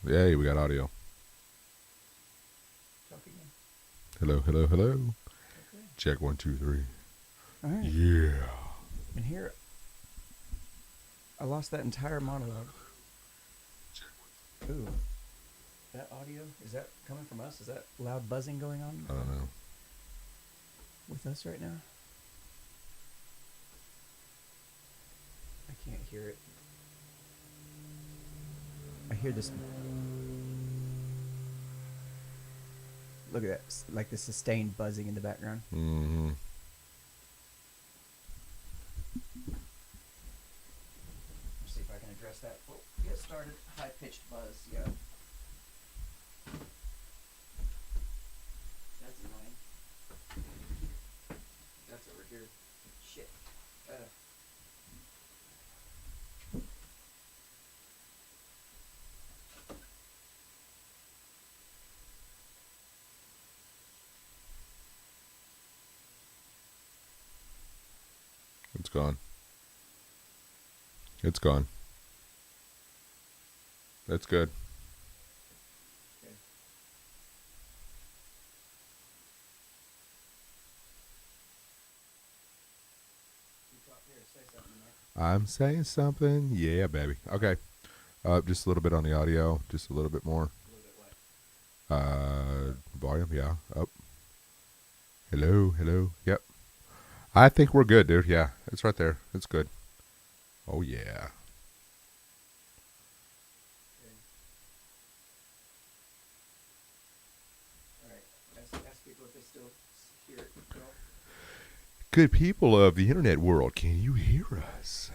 Yay, we got audio. Talk again. Hello, hello, hello. Okay. Check 1, 2, 3. All right. Yeah. And here, I lost that entire monologue. Ooh. That audio, is that coming from us? Is that loud buzzing going on I don't know. with us right now? I can't hear it. I hear this. Look at that. Like the sustained buzzing in the background. Mm-hmm. Let's see if I can address that. Oh, get started. High pitched buzz. Yeah. That's annoying. That's over here. Shit. It's gone. It's gone. That's good. Okay. You talk here. Say something, Mike. I'm saying something. Yeah, baby. Okay. Just a little bit on the audio. Just a little bit more. A little bit what? Volume. Yeah. Up. Hello, hello. Yep. I think we're good, dude. Yeah, it's right there. It's good. Oh yeah. Okay. All right. Ask people if they still hear it. Go. Good people of the internet world, can you hear us?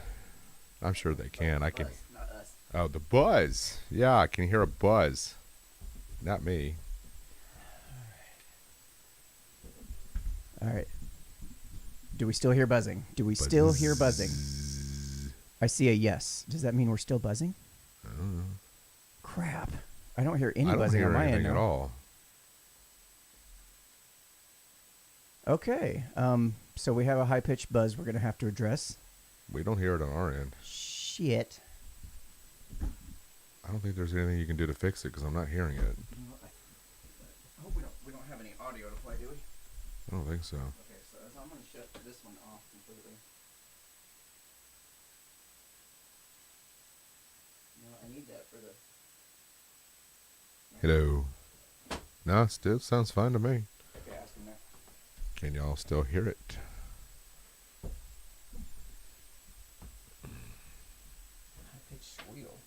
I'm sure they can. I can. Buzz, not us. Oh, the buzz. Yeah, I can hear a buzz. Not me. All right. Do we still hear buzzing? Do we Buzz. still hear buzzing? I see a yes. Does that mean we're still buzzing? I don't know. Crap. I don't hear any I don't buzzing hear on my end anything now. at all. Okay. So we have a high pitched buzz we're gonna have to address. We don't hear it on our end. Shit. I don't think there's anything you can do to fix it because I'm not hearing it. You know, I hope we don't have any audio to play, do we? I don't think so. Okay, so I'm gonna shut this one off completely. No, I need that for the. Hello. No, still sounds fine to me. Okay, ask him now. Can y'all still hear it? High pitched squeal.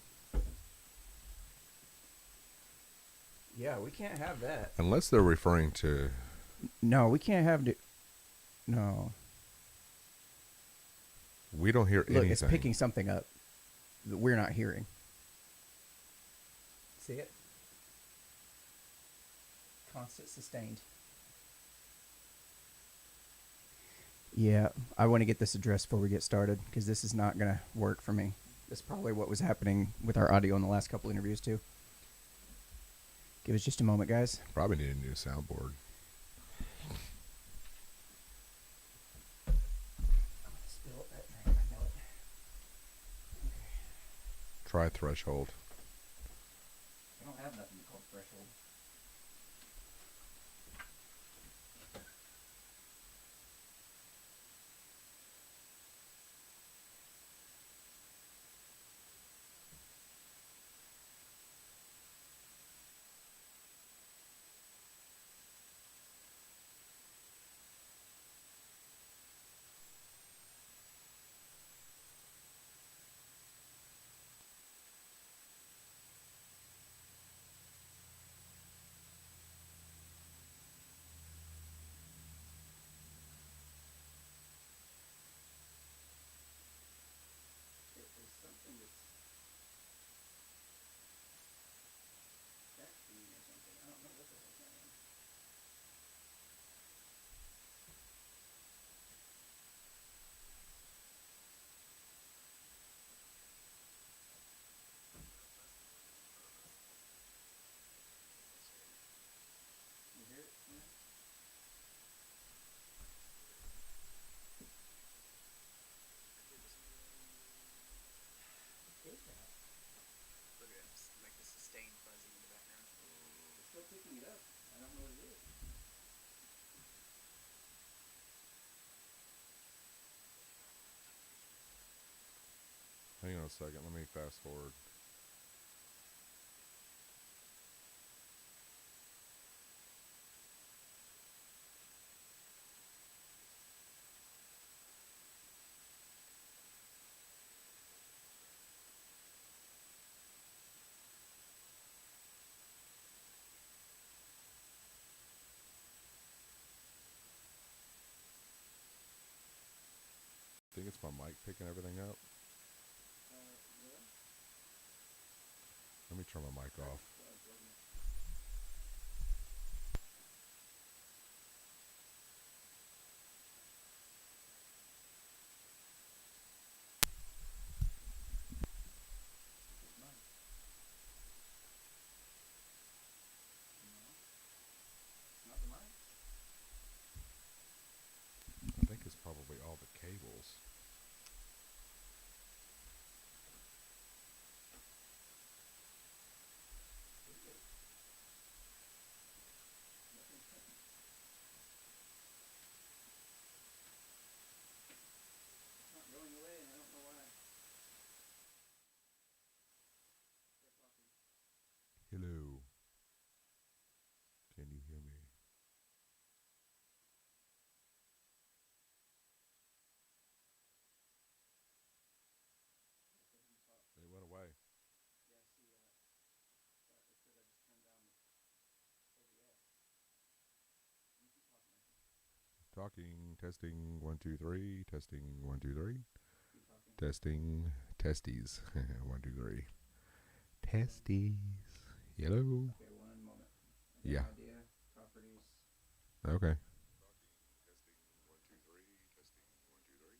Yeah, we can't have that. Unless they're referring to. No, we can't have the. No. We don't hear Look, anything. it's picking something up that we're not hearing. See it? Constant sustained. Yeah, I want to get this addressed before we get started because this is not going to work for me. That's probably what was happening with our audio in the last couple interviews, too. Give us just a moment, guys. Probably need a new soundboard. I'm going to spill that drink. I know it. Try threshold. I don't have nothing called threshold. still picking it up. I don't know what it is. Hang on a second. Let me fast forward. I think it's my mic picking everything up. Really? Let me turn my mic off. I think it's probably all the cables. It's not going away, and I don't know why. Hello. Can you hear me? It went away. Yeah, I see that. But it's because I just turned down OBS. You keep talking, I can. Talking, testing, 1, 2, 3. Testing, 1, 2, 3. Keep talking. Testing, testes. 1, 2, 3. Testes. Hello. Okay, one moment. Yeah. Idea, properties. Okay. Testing, 1, 2, 3. Testing, 1, 2, 3.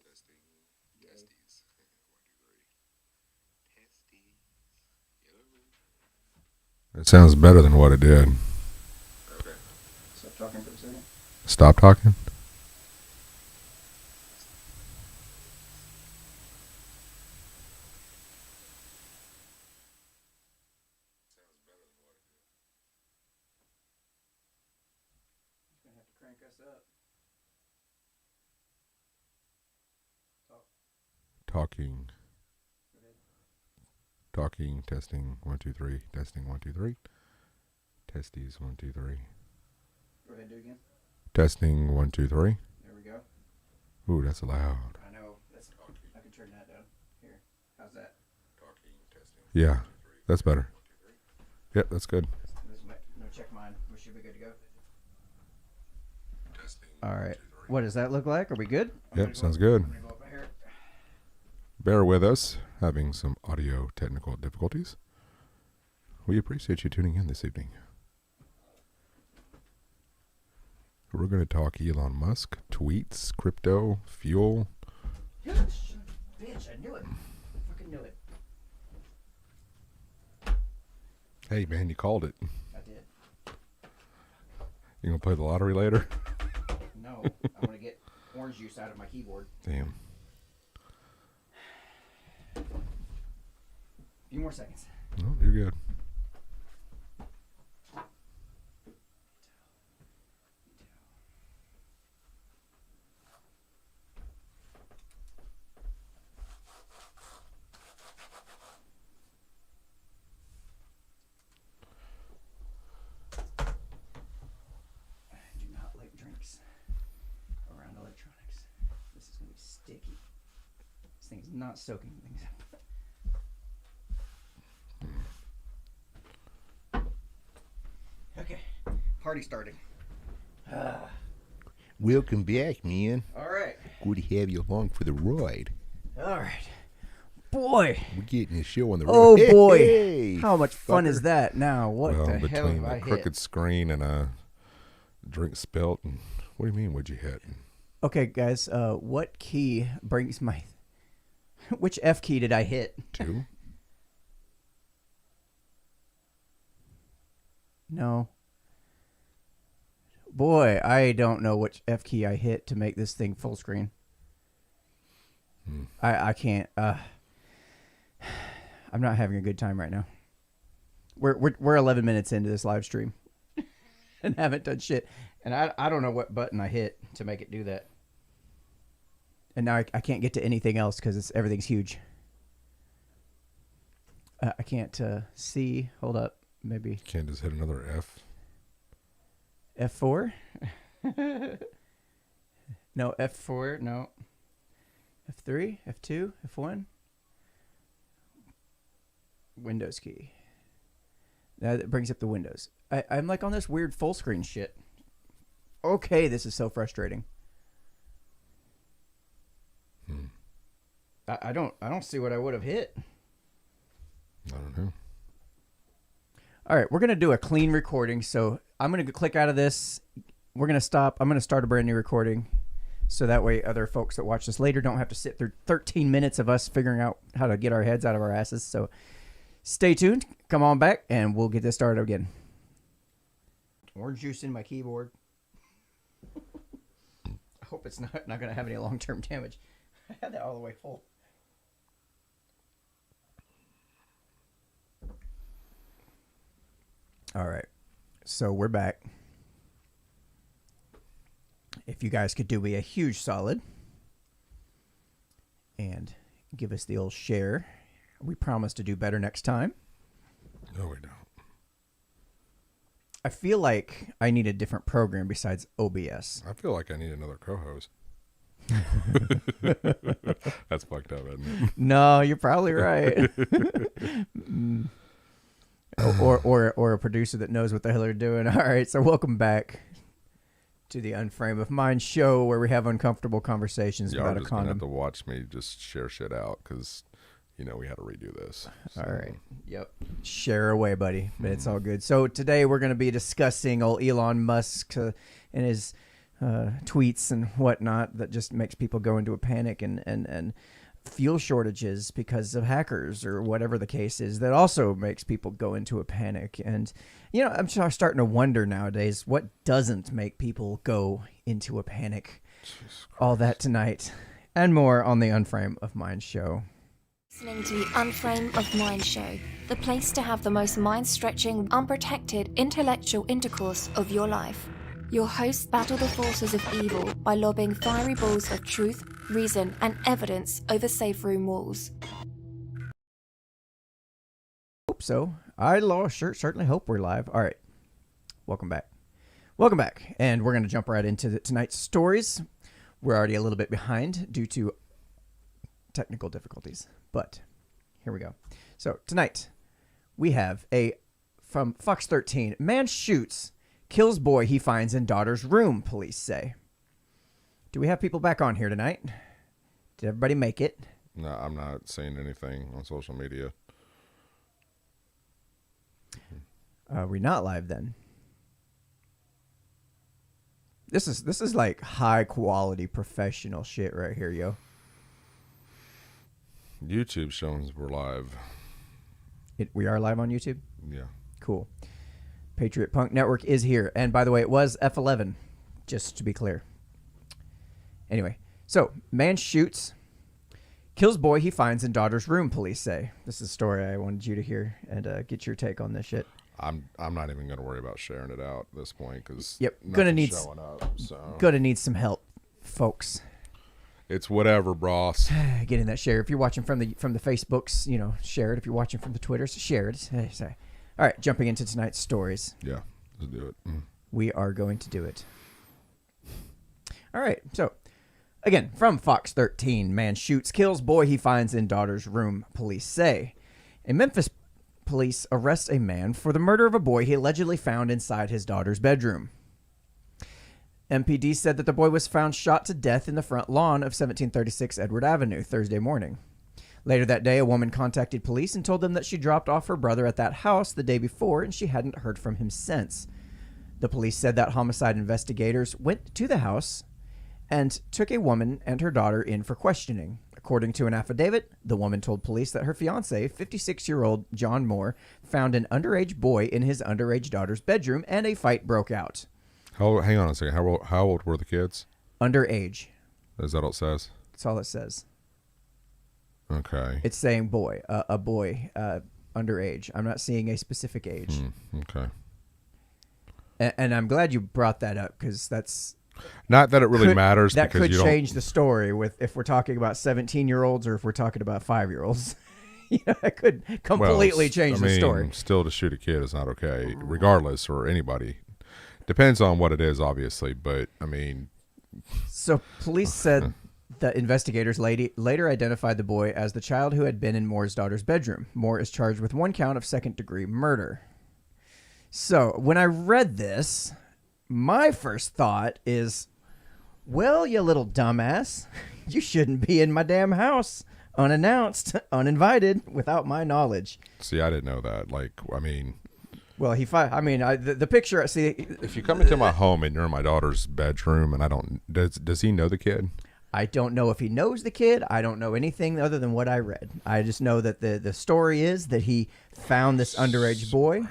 Testing, testes. 1, 2, 3. Testes. Hello. It sounds better than what it did. Okay. Stop talking for a second. Stop talking? You're going to have to crank us up. Talk. Talking. Go ahead. Talking, testing, 1, 2, 3. Testing, 1, 2, 3. Testes, 1, 2, 3. Go ahead, do it again. Testing, 1, 2, 3. There we go. Ooh, that's loud. I know. I can turn that down. Here. How's that? Talking, testing. Yeah, that's better. Yep, that's good. No, check mine. We should be good to go. Testing. All right. What does that look like? Are we good? Yep, sounds good. I'm going to go up here. Bear with us, having some audio technical difficulties. We appreciate you tuning in this evening. We're going to talk Elon Musk, tweets, crypto, fuel. Bitch, I knew it. I fucking knew it. Hey, man, you called it. I did. You going to play the lottery later? No, I want to get orange juice out of my keyboard. Damn. A few more seconds. No, you're good. I do not like drinks around electronics. This is going to be sticky. This thing is not soaking things up. Okay, party started. Welcome back, man. All right. Good to have you along for the ride. All right. Boy. We're getting a show on the road. Oh, Hey, boy. hey, How much fun fucker. is that now? What Well, the hell between have the I crooked hit? screen and a drink spilt, and what do you mean? What'd you hit? Okay, guys. What key brings my... Which F key did I hit? 2? No. Boy, I don't know which F key I hit to make this thing full screen. I can't. I'm not having a good time right now. We're 11 minutes into this live stream and haven't done shit. And I don't know what button I hit to make it do that. And now I can't get to anything else because everything's huge. I can't see. Hold up. Maybe. Can't just hit another F. F4? No, F4. No. F3, F2, F1. Windows key. That brings up the windows. I'm like on this weird full screen shit. Okay, this is so frustrating. I don't see what I would have hit. I don't know. All right, we're going to do a clean recording. So I'm going to click out of this. We're going to stop. I'm going to start a brand new recording. So that way other folks that watch this later don't have to sit through 13 minutes of us figuring out how to get our heads out of our asses. So stay tuned. Come on back, and we'll get this started again. Orange juice in my keyboard. I hope it's not going to have any long-term damage. I had that all the way full. All right. So we're back. If you guys could do me a huge solid and give us the old share. We promise to do better next time. No, we don't. I feel like I need a different program besides OBS. I feel like I need another co-host. That's fucked up, isn't it? No, you're probably right. or a producer that knows what the hell they're doing. All right, so welcome back to the Unframe of Mind show where we have uncomfortable conversations Y'all without a just gonna have condom. to watch me just share shit out because, we had to redo this. So. All right. Yep. Share away, buddy. But it's all good. So today we're going to be discussing old Elon Musk and his tweets and whatnot that just makes people go into a panic and fuel shortages because of hackers or whatever the case is that also makes people go into a panic. And, I'm starting to wonder nowadays what doesn't make people go into a panic. All that tonight and more on the Unframe of Mind show. Listening to the Unframe of Mind show, the place to have the most mind-stretching, unprotected, intellectual intercourse of your life. Your hosts battle the forces of evil by lobbing fiery balls of truth, reason, and evidence over safe room walls. Hope so. Certainly hope we're live. All right. Welcome back. And we're going to jump right into tonight's stories. We're already a little bit behind due to technical difficulties, but here we go. So tonight we have from Fox 13, man shoots, kills boy he finds in daughter's room, police say. Do we have people back on here tonight? Did everybody make it? No, I'm not saying anything on social media. We're not live then. This is like high quality professional shit right here, yo. YouTube shows we're live. We are live on YouTube? Yeah. Cool. Patriot Punk Network is here. And by the way, it was F11, just to be clear. Anyway, so man shoots, kills boy he finds in daughter's room, police say. This is a story I wanted you to hear and get your take on this shit. I'm not even going to worry about sharing it out at this point because gonna need showing up. So gonna need some help, folks. It's whatever, boss. Getting that share. If you're watching from the Facebooks, share it. If you're watching from the Twitters, share it. Sorry. All right, jumping into tonight's stories. Yeah, let's do it. We are going to do it. All right, so again, from Fox 13, man shoots, kills boy he finds in daughter's room, police say. In Memphis, police arrest a man for the murder of a boy he allegedly found inside his daughter's bedroom. MPD said that the boy was found shot to death in the front lawn of 1736 Edward Avenue Thursday morning. Later that day, a woman contacted police and told them that she dropped off her brother at that house the day before and she hadn't heard from him since. The police said that homicide investigators went to the house and took a woman and her daughter in for questioning. According to an affidavit, the woman told police that her fiancé, 56-year-old John Moore, found an underage boy in his underage daughter's bedroom and a fight broke out. Hang on a second. How old were the kids? Underage. Is that what it says? That's all it says. Okay. It's saying boy, a boy. underage. I'm not seeing a specific age. Okay. And I'm glad you brought that up because that's Not that it really matters. That because could you change the story with if we're talking about 17-year-olds or if we're talking about 5-year-olds. That could completely change the story. Still, to shoot a kid is not okay, regardless, or anybody. Depends on what it is, obviously. But I mean, so police said that investigators later identified the boy as the child who had been in Moore's daughter's bedroom. Moore is charged with 1 count of second-degree murder. So when I read this, my first thought is, well, you little dumbass, you shouldn't be in my damn house unannounced, uninvited, without my knowledge. See, I didn't know that. Like, I mean, well, the picture. See, if you come into my home and you're in my daughter's bedroom, and I don't, does he know the kid? I don't know if he knows the kid. I don't know anything other than what I read. I just know that the story is that he found this underage boy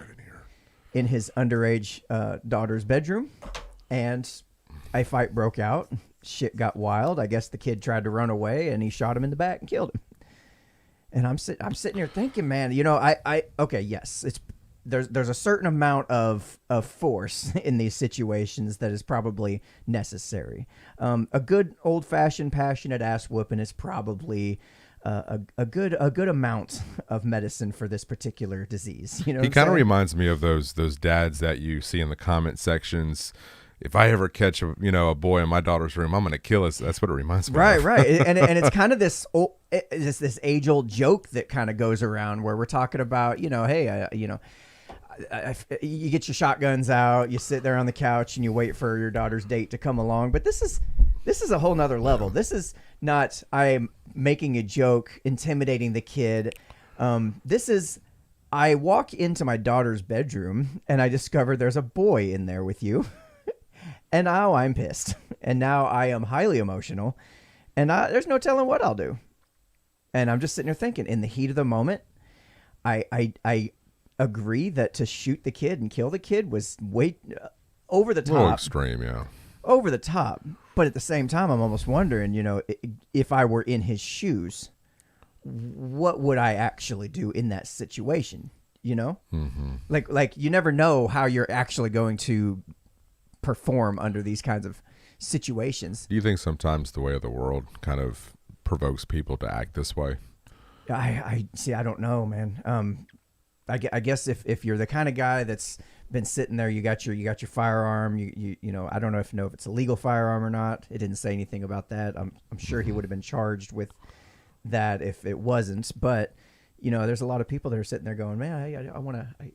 in his underage daughter's bedroom, and a fight broke out. Shit got wild. I guess the kid tried to run away, and he shot him in the back and killed him. And I'm sitting here thinking, man, okay, yes, there's a certain amount of force in these situations that is probably necessary. A good old fashioned passionate ass whooping is probably a good amount of medicine for this particular disease. He kind of reminds me of those dads that you see in the comment sections. If I ever catch a boy in my daughter's room, I'm going to kill us. That's what it reminds me of. Right. And it's kind of this age old joke that kind of goes around where we're talking about, hey, you get your shotguns out, you sit there on the couch and you wait for your daughter's date to come along. But this is a whole nother level. This is not, I'm making a joke, intimidating the kid. This is, I walk into my daughter's bedroom and I discover there's a boy in there with you. And now I'm pissed. And now I am highly emotional. And there's no telling what I'll do. And I'm just sitting there thinking, in the heat of the moment, I agree that to shoot the kid and kill the kid was way over the top. A little extreme, yeah. Over the top. But at the same time, I'm almost wondering, if I were in his shoes, what would I actually do in that situation? Mm-hmm. Like you never know how you're actually going to perform under these kinds of situations. Do you think sometimes the way of the world kind of provokes people to act this way? I see. I don't know, man. I guess if you're the kind of guy that's been sitting there, you got your firearm. You I don't know if it's a legal firearm or not. It didn't say anything about that. I'm sure he would have been charged with that if it wasn't. But there's a lot of people that are sitting there going, man, I want to.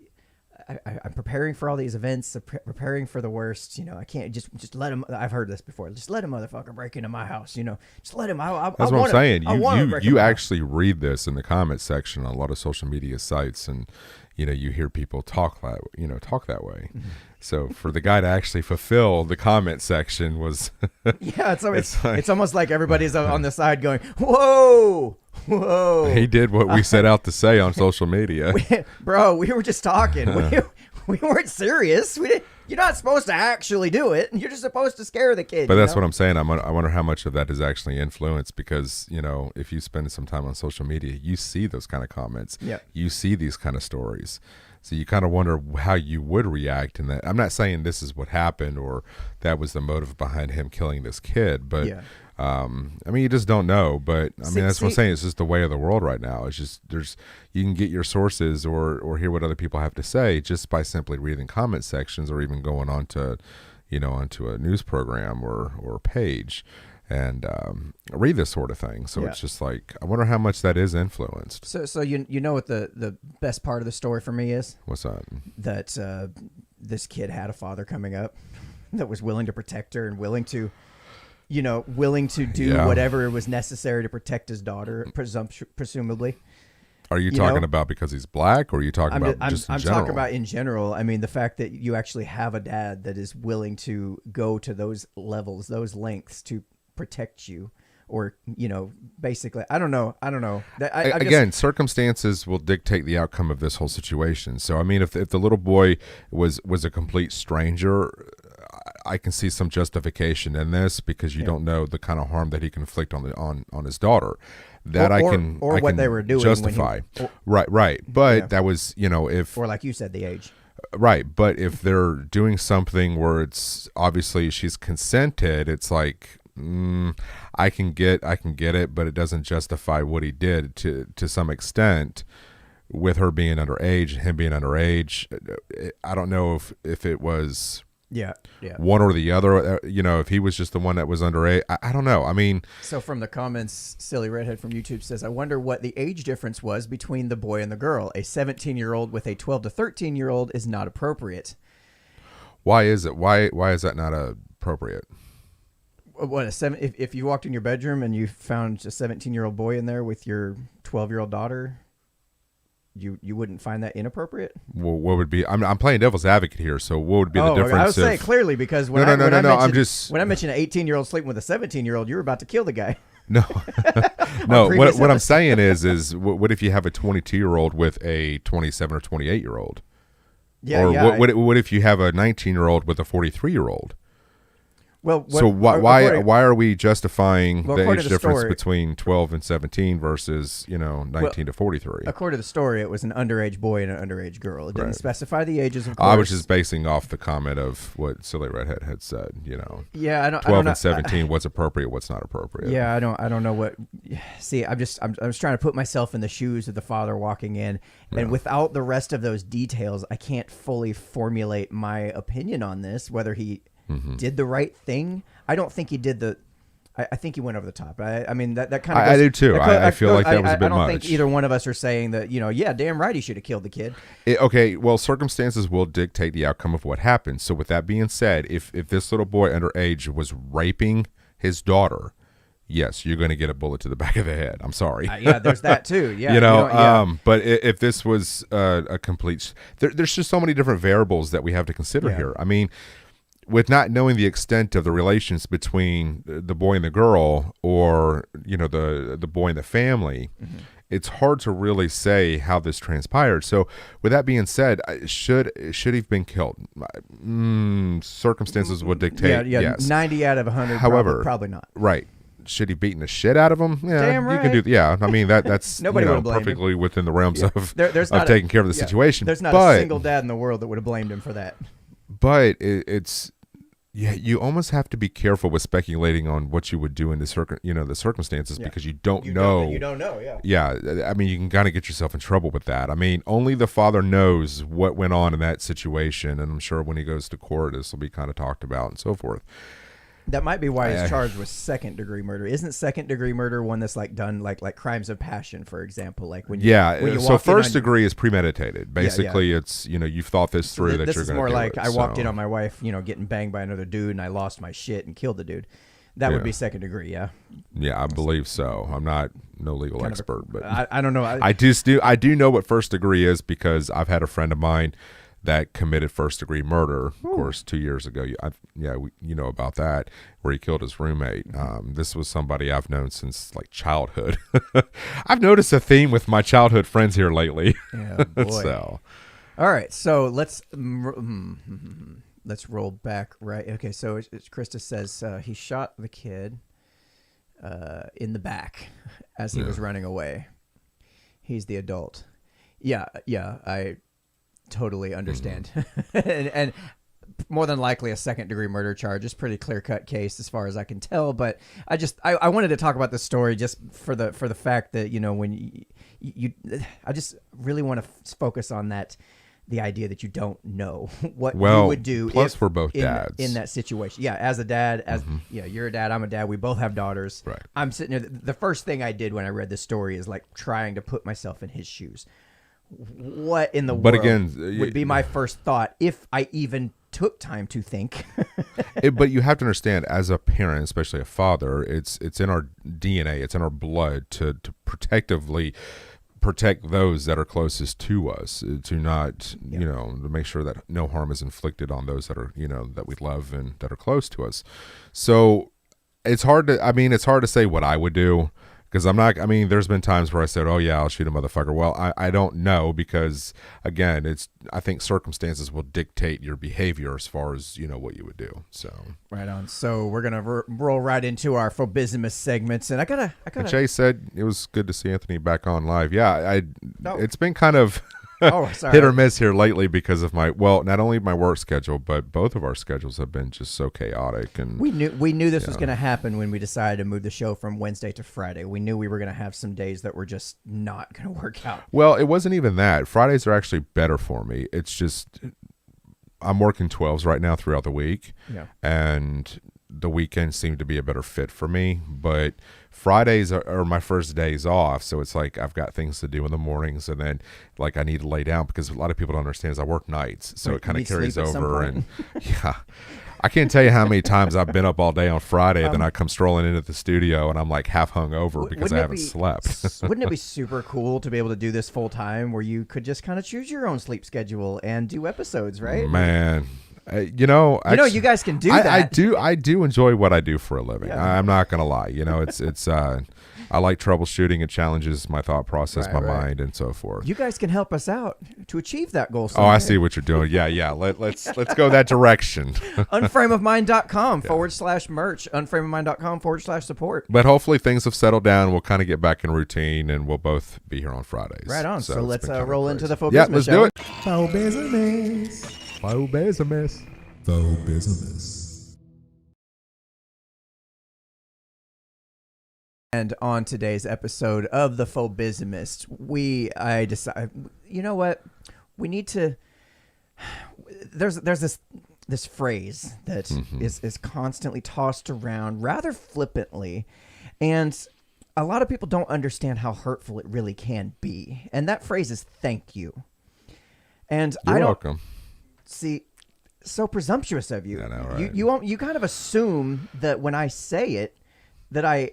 I'm preparing for all these events, preparing for the worst. I can't just let him. I've heard this before. Just let a motherfucker break into my house. Just let him. That's what I'm saying. You actually read this in the comment section on a lot of social media sites, and you hear people talk that way. Mm-hmm. So for the guy to actually fulfill the comment section was yeah, it's almost like everybody's on the side going, whoa. He did what we set out to say on social media. We were just talking. We weren't serious. You're not supposed to actually do it. You're just supposed to scare the kid. But that's what I'm saying. I wonder how much of that is actually influence because, if you spend some time on social media, you see those kind of comments. Yeah. You see these kind of stories. So you kind of wonder how you would react in that. I'm not saying this is what happened or that was the motive behind him killing this kid, but you just don't know. But that's what I'm saying. It's just the way of the world right now. It's just you can get your sources or hear what other people have to say just by simply reading comment sections or even going onto a news program or page and read this sort of thing. So it's just like, I wonder how much that is influenced. So you know what the best part of the story for me is? What's that? That this kid had a father coming up that was willing to protect her and willing to do whatever was necessary to protect his daughter, presumably. Are you talking about because he's black, or are you talking about just in general? I'm talking about in general. I mean, the fact that you actually have a dad that is willing to go to those levels, those lengths to protect you, or basically, I don't know. Again, circumstances will dictate the outcome of this whole situation. So, I mean, if the little boy was a complete stranger, I can see some justification in this because you don't know the kind of harm that he can inflict on his daughter. That I can they were doing justify. Right. But that was, if, or like you said, the age. Right. But if they're doing something where it's obviously she's consented, it's like, I can get it, but it doesn't justify what he did to some extent with her being underage, him being underage. I don't know if it was one or the other, if he was just the one that was underage. I don't know. I mean, so from the comments, Silly Redhead from YouTube says, I wonder what the age difference was between the boy and the girl. A 17-year-old with a 12 to 13-year-old is not appropriate. Why is it? Why is that not appropriate? What, if you walked in your bedroom and you found a 17-year-old boy in there with your 12-year-old daughter, you wouldn't find that inappropriate? Well, what would be? I'm playing devil's advocate here. So what would be the difference? I was saying clearly because when I mentioned an 18-year-old sleeping with a 17-year-old, you were about to kill the guy. No, no. What I'm saying is what if you have a 22-year-old with a 27 or 28-year-old? What if you have a 19-year-old with a 43-year-old? Well, why are we justifying the age difference between 12 and 17 versus 19 to 43? According to the story, it was an underage boy and an underage girl. It didn't specify the ages. Of course. I was just basing off the comment of what Silly Redhead had said. Yeah, I don't. 12 and 17. What's appropriate? What's not appropriate? Yeah, I don't know what. See, I'm just trying to put myself in the shoes of the father walking in, and without the rest of those details, I can't fully formulate my opinion on this. Whether he did the right thing. I don't think he did the. I think he went over the top. I mean that kind of. I do too. I feel like that was a bit much. I don't think either one of us are saying that. Damn right he should have killed the kid. Okay, well, circumstances will dictate the outcome of what happens. So with that being said, if this little boy underage was raping his daughter, yes, you're going to get a bullet to the back of the head. I'm sorry. There's that too. Yeah, But if this was a complete, there's just so many different variables that we have to consider here. I mean, with not knowing the extent of the relations between the boy and the girl, or the boy and the family, it's hard to really say how this transpired. So, with that being said, should he have been killed? Circumstances would dictate. Yes. 90 out of 100. However, probably not. Right. Should he beaten the shit out of him? Yeah, damn right. You can do. Yeah, I mean that's nobody would have blamed perfectly him. Within the realms of taking care of the situation. There's not a single dad in the world that would have blamed him for that. But it's. Yeah, you almost have to be careful with speculating on what you would do in the circumstances because you don't know. You don't know, Yeah, I mean, you can kind of get yourself in trouble with that. I mean, only the father knows what went on in that situation, and I'm sure when he goes to court, this will be kind of talked about and so forth. That might be why he's charged with second-degree murder. Isn't second-degree murder one that's done like crimes of passion, for example? Like when you so first degree is premeditated. Basically, it's you've thought this through that you're going to do it. This is more like I walked in on my wife, getting banged by another dude, and I lost my shit and killed the dude. That would be second degree, yeah. Yeah, I believe so. I'm not no legal expert, but I don't know. I do know what first degree is because I've had a friend of mine that committed first-degree murder, of course, 2 years ago. You know about that, where he killed his roommate. This was somebody I've known since childhood. I've noticed a theme with my childhood friends here lately. Yeah, boy. So, all right, so let's roll back. Right, okay. So Krista says he shot the kid in the back as he was running away. He's the adult. Yeah, I totally understand. and more than likely a second-degree murder charge. Is pretty clear-cut case as far as I can tell, but I wanted to talk about this story just for the fact that when I just really want to focus on the idea that you don't know what you would do plus we're both dads in that situation. Yeah, as a dad, you're a dad, I'm a dad, we both have daughters. Right. I'm sitting there, the first thing I did when I read this story is trying to put myself in his shoes. What in the world would be my first thought if I even took time to think? But you have to understand, as a parent, especially a father, it's in our DNA, it's in our blood to protectively protect those that are closest to us, to not, to make sure that no harm is inflicted on those that are, that we love and that are close to us. So it's hard to say what I would do, Because I'm not, I mean, there's been times where I said, oh yeah, I'll shoot a motherfucker. Well, I don't know, because again, I think circumstances will dictate your behavior as far as, what you would do. So right on. So we're going to roll right into our Phobisimus segments. And I gotta. Jay said it was good to see Anthony back on live. Yeah. It's been kind of hit or miss here lately because of not only my work schedule, but both of our schedules have been just so chaotic. And we knew this was going to happen when we decided to move the show from Wednesday to Friday. We knew we were going to have some days that were just not going to work out. Well, it wasn't even that. Fridays are actually better for me. It's just I'm working 12s right now throughout the week. Yeah. And the weekends seem to be a better fit for me, but Fridays are my first days off, so it's like I've got things to do in the mornings, and then like I need to lay down, because a lot of people don't understand is I work nights, so it kind of carries over. And yeah, I can't tell you how many times I've been up all day on Friday, then I come strolling into the studio and I'm like half hungover because I haven't slept. Wouldn't it be super cool to be able to do this full time, where you could just kind of choose your own sleep schedule and do episodes, right? Man. You guys can do that. I do enjoy what I do for a living. Yeah. I'm not gonna lie. It's I like troubleshooting. It challenges my thought process, my mind, and so forth. You guys can help us out to achieve that goal. Oh, I see what you're doing. Yeah. Let's go that direction. Unframeofmind.com /merch. Unframeofmind.com /support. But hopefully things have settled down. We'll kind of get back in routine, and we'll both be here on Fridays. Right on. So let's roll into the Phobisimus. Yeah, let's do it. Phobisimus. Phobisimus. And on today's episode of the Phobisimus, I decided, you know what? We need to. There's this phrase that is constantly tossed around rather flippantly, and a lot of people don't understand how hurtful it really can be. And that phrase is "thank you." And You're welcome. See, so presumptuous of you. I know, right? You kind of assume that when I say it, that I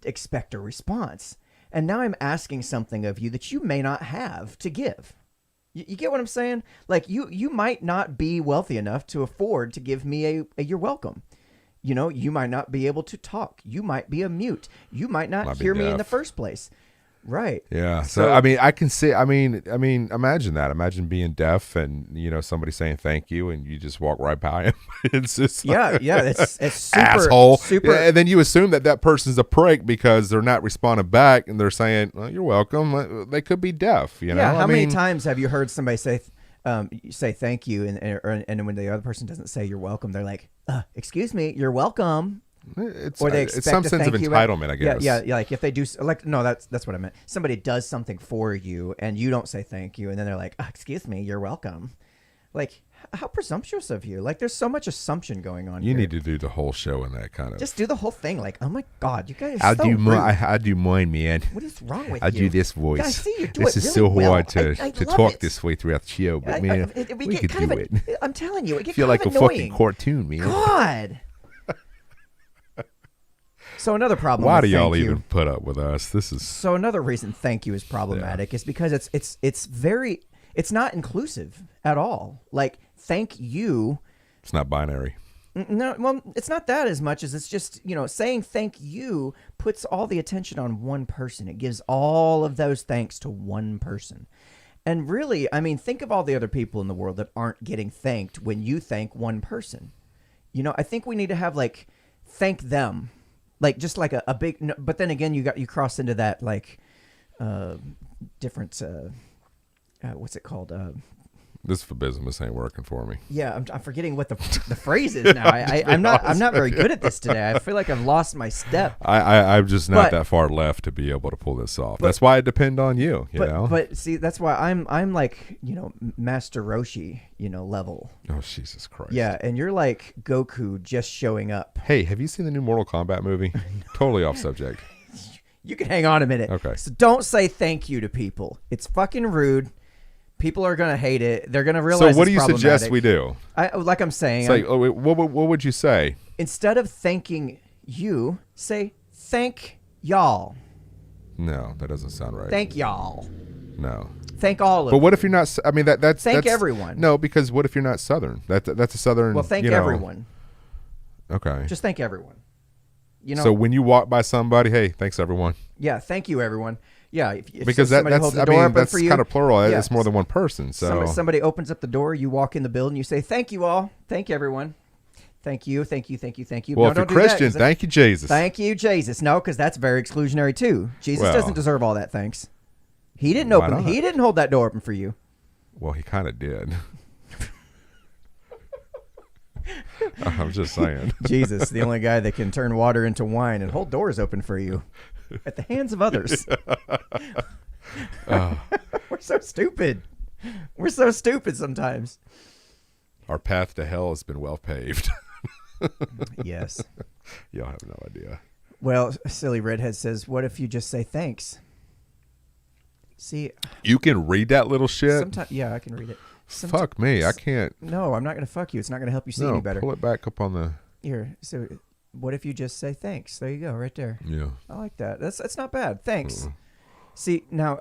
expect a response. And now I'm asking something of you that you may not have to give. You get what I'm saying? Like you might not be wealthy enough to afford to give me a you're welcome. You might not be able to talk. You might be a mute. You might not hear me in the first place. Right. Yeah. So I mean, I can see. I mean, imagine that. Imagine being deaf and somebody saying thank you, and you just walk right by him. It's just yeah. It's super asshole. Super. Yeah, and then you assume that person's a prick because they're not responding back, and they're saying, well, "You're welcome." They could be deaf. Yeah. How many times have you heard somebody say thank you, and when the other person doesn't say you're welcome, they're like, "Excuse me, you're welcome." Or they expect it's some sense of entitlement, I guess. Yeah. Like if they do, that's what I meant. Somebody does something for you, and you don't say thank you, and then they're like, "Excuse me, you're welcome." Like, how presumptuous of you! Like, there's so much assumption going on. You need to do the whole show in that kind of. Just do the whole thing. Like, oh my God, you guys. I do mine, man. What is wrong with you? I do this voice. I see you do this is so hard to talk this way throughout the show, but man, we could do it. I'm telling you, it gets feel like annoying. A fucking cartoon, man. God. So another problem. Why do y'all even put up with us? This is so another reason thank you is problematic is because it's not inclusive at all. Like thank you. It's not binary. No, well, it's not that as much as it's just saying thank you puts all the attention on one person. It gives all of those thanks to one person. And really, I mean, think of all the other people in the world that aren't getting thanked when you thank one person. I think we need to have like thank them. Like just like a big, but then again, you cross into that like different. What's it called? This Phobisimus ain't working for me. Yeah, I'm forgetting what the phrase is now. I'm not very good at this today. I feel like I've lost my step. I'm just not that far left to be able to pull this off. That's why I depend on you. You know. But see, that's why I'm like Master Roshi level. Oh Jesus Christ. Yeah, and you're like Goku just showing up. Hey, have you seen the new Mortal Kombat movie? Totally off subject. You can hang on a minute. Okay. So don't say thank you to people. It's fucking rude. People are going to hate it. They're going to realize. So what do you suggest we do? Like I'm saying. What would you say? Instead of thanking you, say thank y'all. No, that doesn't sound right. Thank y'all. No. Thank all of But what if you're not? I mean, that's thank everyone. No, because what if you're not Southern? That's a Southern. Well, thank everyone. Okay. Just thank everyone. So when you walk by somebody, hey, thanks everyone. Yeah, thank you everyone. Yeah, if because that's kind of plural. Yeah. It's more than one person. So somebody opens up the door, you walk in the building, you say, "Thank you all, thank you everyone, thank you, thank you, thank you, thank you." Well, if you're Christian, thank you Jesus. Thank you Jesus. No, because that's very exclusionary too. Jesus doesn't deserve all that thanks. He didn't open. He didn't hold that door open for you. Well, he kind of did. I'm just saying. Jesus, the only guy that can turn water into wine and hold doors open for you at the hands of others. We're so stupid. We're so stupid sometimes. Our path to hell has been well paved. Yes. Y'all have no idea. Well, Silly Redhead says, what if you just say thanks? See, you can read that little shit? Sometimes, yeah, I can read it. Fuck me, I can't. No, I'm not going to fuck you. It's not going to help you see any better. Pull it back up on the... Here, so what if you just say thanks? There you go, right there. Yeah. I like that. That's not bad. Thanks. See, now,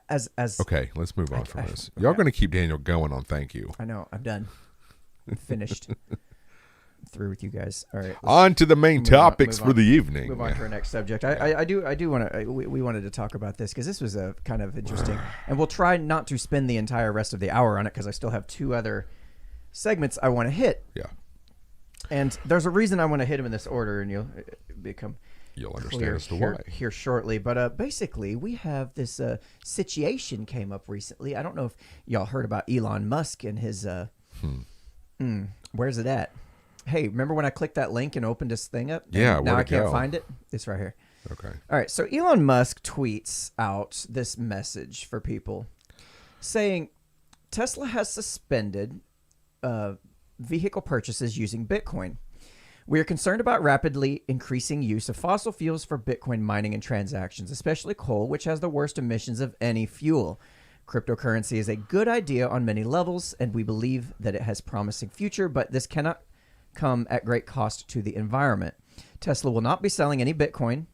as... Okay, let's move on from this. Y'all going to keep Daniel going on thank you. I know. I'm done. I'm finished. Through with you guys. All right. On to the main topics for the evening. Move on to our next subject. I do want to. We wanted to talk about this because this was a kind of interesting, and we'll try not to spend the entire rest of the hour on it because I still have two other segments I want to hit. Yeah. And there's a reason I want to hit them in this order, and you'll understand as to why here shortly. But basically, we have this situation came up recently. I don't know if y'all heard about Elon Musk and his. Where's it at? Hey, remember when I clicked that link and opened this thing up? Yeah, now I can't find it. It's right here. Okay. All right. So Elon Musk tweets out this message for people saying Tesla has suspended vehicle purchases using Bitcoin. We are concerned about rapidly increasing use of fossil fuels for Bitcoin mining and transactions, especially coal, which has the worst emissions of any fuel. Cryptocurrency is a good idea on many levels, and we believe that it has promising future, but this cannot come at great cost to the environment. Tesla will not be selling any Bitcoin,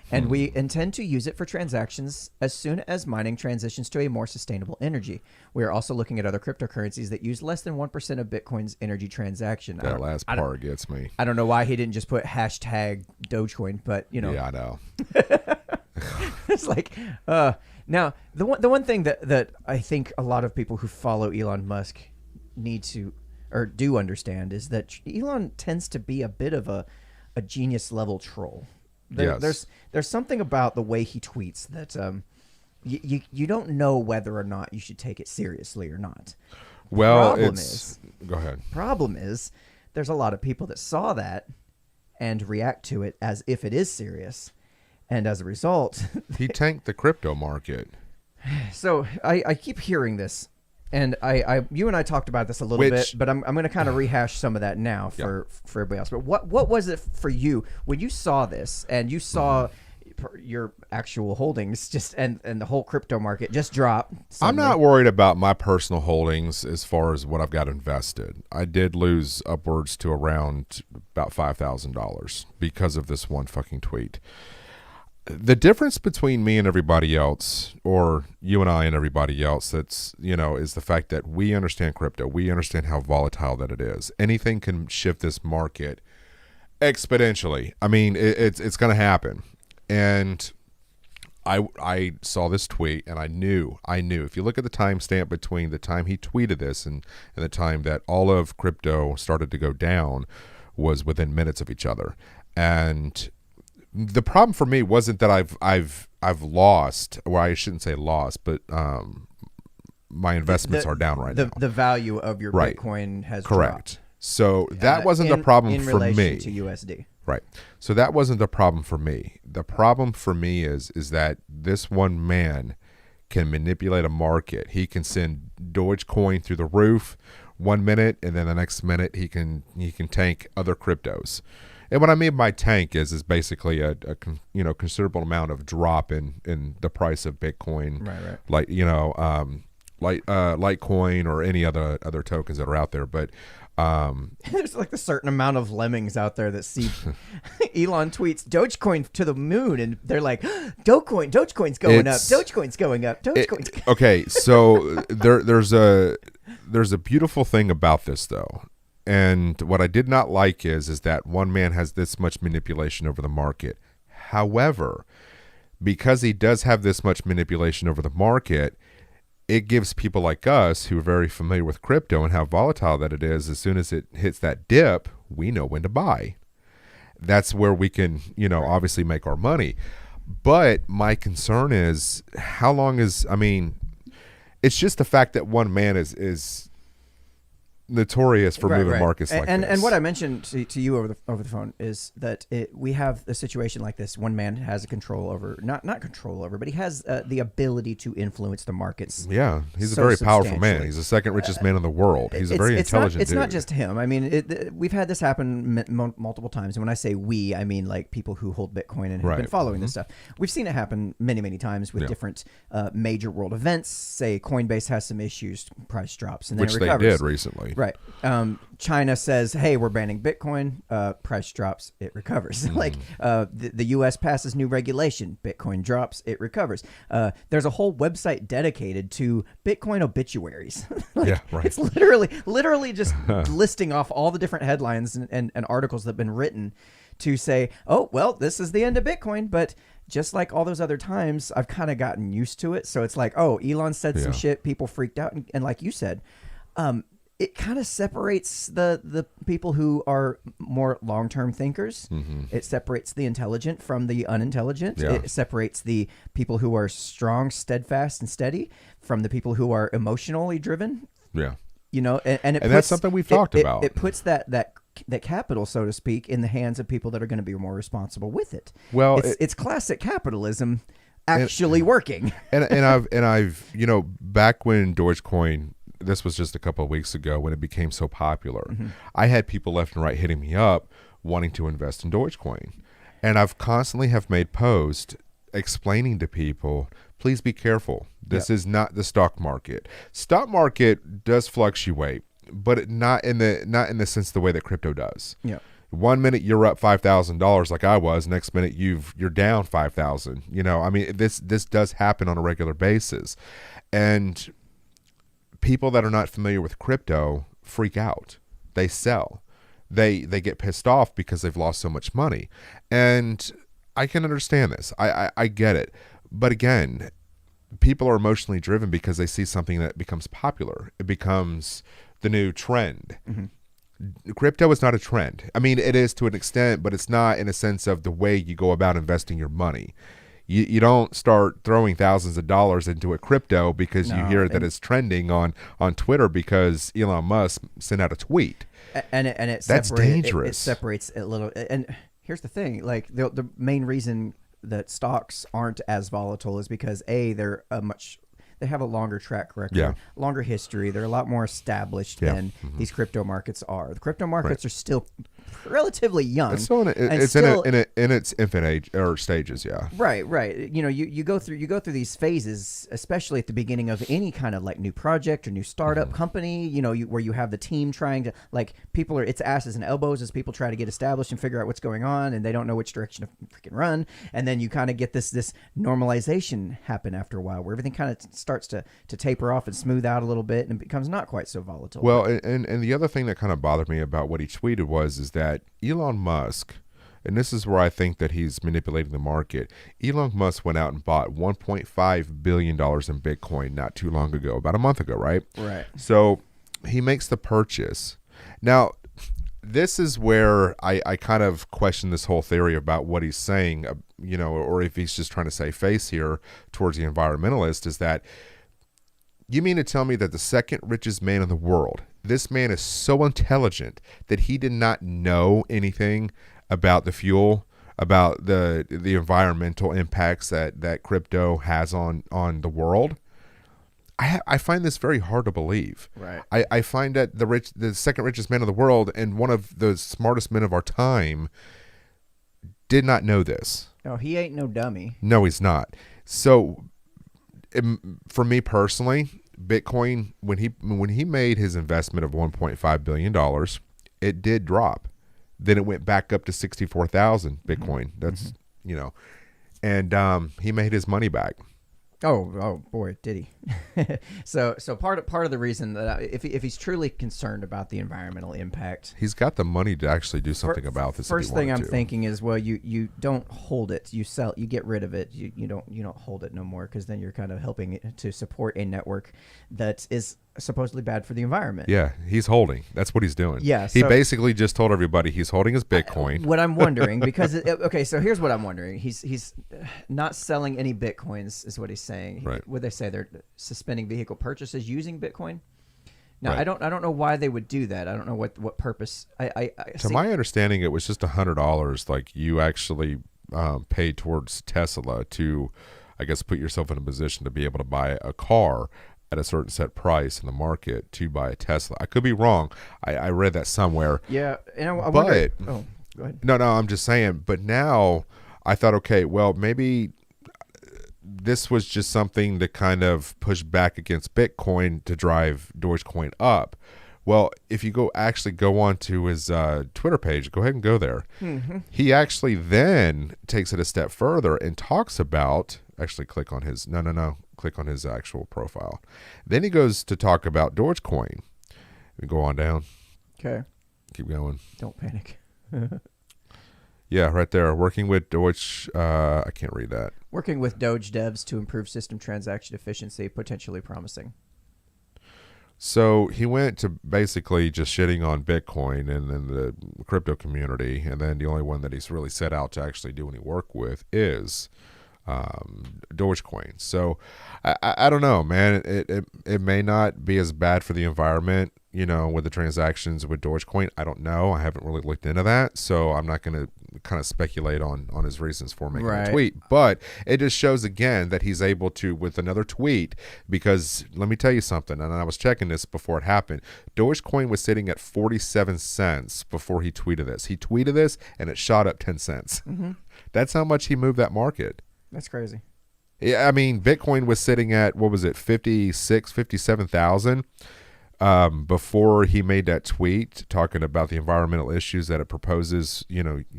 and we intend to use it for transactions as soon as mining transitions to a more sustainable energy. We are also looking at other cryptocurrencies that use less than 1% of Bitcoin's energy transaction. That last part gets me. I don't know why he didn't just put hashtag Dogecoin, but you know. Yeah, I know. It's like, now the one thing that I think a lot of people who follow Elon Musk need to or do understand is that Elon tends to be a bit of a genius level troll. There's something about the way he tweets that you don't know whether or not you should take it seriously or not. Well, go ahead. Problem is there's a lot of people that saw that and react to it as if it is serious. And as a result, he tanked the crypto market. So I keep hearing this. And you and I talked about this a little bit, but I'm going to kind of rehash some of that now for everybody else. But what was it for you when you saw this and you saw your actual holdings and the whole crypto market just drop? Suddenly? I'm not worried about my personal holdings as far as what I've got invested. I did lose upwards to around about $5,000 because of this one fucking tweet. The difference between me and everybody else, or you and I and everybody else, is the fact that we understand crypto. We understand how volatile that it is. Anything can shift this market exponentially. I mean, it's going to happen. And I saw this tweet, and I knew. If you look at the timestamp between the time he tweeted this and the time that all of crypto started to go down was within minutes of each other. And the problem for me wasn't that I've lost, or I shouldn't say lost, but my investments are down right now. The value of your Bitcoin has dropped. So that wasn't the problem in for me. relation to USD. Right. So that wasn't the problem for me. The problem for me is that this one man can manipulate a market. He can send Dogecoin through the roof 1 minute, and then the next minute he can tank other cryptos. And what I mean by tank is basically a considerable amount of drop in the price of Bitcoin, right. Like Litecoin or any other tokens that are out there. But there's like a certain amount of lemmings out there that see Elon tweets Dogecoin to the moon, and they're like, Dogecoin's going up, Dogecoin's going up, Dogecoin's. Okay, so there's a beautiful thing about this though. And what I did not like is that one man has this much manipulation over the market. However, because he does have this much manipulation over the market, it gives people like us who are very familiar with crypto and how volatile that it is, as soon as it hits that dip, we know when to buy. That's where we can, obviously make our money. But my concern is, how long is, it's just the fact that one man is notorious for moving markets like this. And what I mentioned to you over the phone is that we have a situation like this. One man has a control over, not control over, but he has the ability to influence the markets. Yeah, he's a very powerful man. He's the second richest man in the world. He's a very intelligent dude. It's not just him. We've had this happen multiple times. And when I say we, I mean like people who hold Bitcoin and have been following this stuff. We've seen it happen many, many times with different major world events. Say Coinbase has some issues, price drops, and then it recovers. Which they did recently. Right. China says, hey, we're banning Bitcoin. Price drops, it recovers. The U.S. passes new regulation. Bitcoin drops, it recovers. There's a whole website dedicated to Bitcoin obituaries. It's literally just listing off all the different headlines and articles that have been written to say, oh, well, this is the end of Bitcoin. But just like all those other times, I've kind of gotten used to it. So it's like, oh, Elon said some shit. People freaked out. And like you said, it kind of separates the people who are more long-term thinkers. Mm-hmm. It separates the intelligent from the unintelligent. Yeah. It separates the people who are strong, steadfast, and steady from the people who are emotionally driven. Yeah. And that's something we've talked about. It puts that capital, so to speak, in the hands of people that are going to be more responsible with it. Well, it's classic capitalism actually working. And I've back when Dogecoin, this was just a couple of weeks ago when it became so popular, I had people left and right hitting me up wanting to invest in Dogecoin. And I've constantly have made posts explaining to people, please be careful. This is not the stock market. Stock market does fluctuate, but not in the sense the way that crypto does. Yeah. 1 minute you're up $5,000 like I was. Next minute you're down 5,000. This does happen on a regular basis, and people that are not familiar with crypto freak out. They sell. They get pissed off because they've lost so much money, and I can understand this. I get it, but again, people are emotionally driven because they see something that becomes popular. It becomes the new trend. Mm-hmm. Crypto is not a trend. It is to an extent, but it's not in a sense of the way you go about investing your money. You don't start throwing thousands of dollars into a crypto because you hear that it's trending on Twitter because Elon Musk sent out a tweet. And that's dangerous. It separates a little. And here's the thing: like the main reason that stocks aren't as volatile is because they have a longer track record, longer history. They're a lot more established than these crypto markets are. The crypto markets are still relatively young. It's still in its infant age or stages, Right. You go through these phases, especially at the beginning of any kind of like new project or new startup company. Where you have the team trying to it's asses and elbows as people try to get established and figure out what's going on, and they don't know which direction to freaking run. And then you kind of get this normalization happen after a while, where everything kind of starts to taper off and smooth out a little bit, and it becomes not quite so volatile. Well, and the other thing that kind of bothered me about what he tweeted is that Elon Musk, and this is where I think that he's manipulating the market, Elon Musk went out and bought $1.5 billion in Bitcoin not too long ago, about a month ago, right? Right. So he makes the purchase. Now, this is where I kind of question this whole theory about what he's saying, or if he's just trying to save face here towards the environmentalist, is that you mean to tell me that the second richest man in the world, this man is so intelligent that he did not know anything about the fuel, about the environmental impacts that crypto has on the world? I find this very hard to believe. Right. I find that the second richest man in the world and one of the smartest men of our time did not know this. No, he ain't no dummy. No, he's not. So, for me personally, Bitcoin, when he made his investment of $1.5 billion, it did drop. Then it went back up to 64,000 Bitcoin. That's, and he made his money back. Oh boy, did he? So part of the reason that if he's truly concerned about the environmental impact, he's got the money to actually do something about this. First thing I'm thinking is, well, you don't hold it, you sell, you get rid of it, you don't hold it no more, because then you're kind of helping it to support a network that is supposedly bad for the environment. Yeah, he's holding. That's what he's doing. Yeah, he basically just told everybody he's holding his Bitcoin. What I'm wondering, because okay, so here's what I'm wondering. He's not selling any Bitcoins, is what he's saying. Right. Would they say they're suspending vehicle purchases using Bitcoin? Now, right. I don't know why they would do that. I don't know what purpose. To my understanding, it was just $100. Like, you actually paid towards Tesla to, I guess, put yourself in a position to be able to buy a car at a certain set price in the market to buy a Tesla. I could be wrong. I read that somewhere. Yeah, and I wonder. Oh, go ahead. No, I'm just saying. But now I thought, okay, well, maybe this was just something to kind of push back against Bitcoin to drive Dogecoin up. Well, if you go on to his Twitter page, go ahead and go there. Mm-hmm. He actually then takes it a step further and talks about, actually click on his, click on his actual profile. Then he goes to talk about Dogecoin. We go on down. Okay. Keep going. Don't panic. Yeah, right there. Working with Doge. I can't read that. Working with Doge devs to improve system transaction efficiency, potentially promising. So he went to basically just shitting on Bitcoin and then the crypto community, and then the only one that he's really set out to actually do any work with is Dogecoin. So I don't know, man. It may not be as bad for the environment, with the transactions with Dogecoin. I don't know. I haven't really looked into that, so I'm not going to kind of speculate on his reasons for making a tweet. But it just shows again that he's able to, with another tweet, because let me tell you something, and I was checking this before it happened. Dogecoin was sitting at 47 cents before he tweeted this. He tweeted this, and it shot up 10 cents. Mm-hmm. That's how much he moved that market. That's crazy. Yeah, I mean, Bitcoin was sitting at, 57,000 before he made that tweet talking about the environmental issues that it proposes,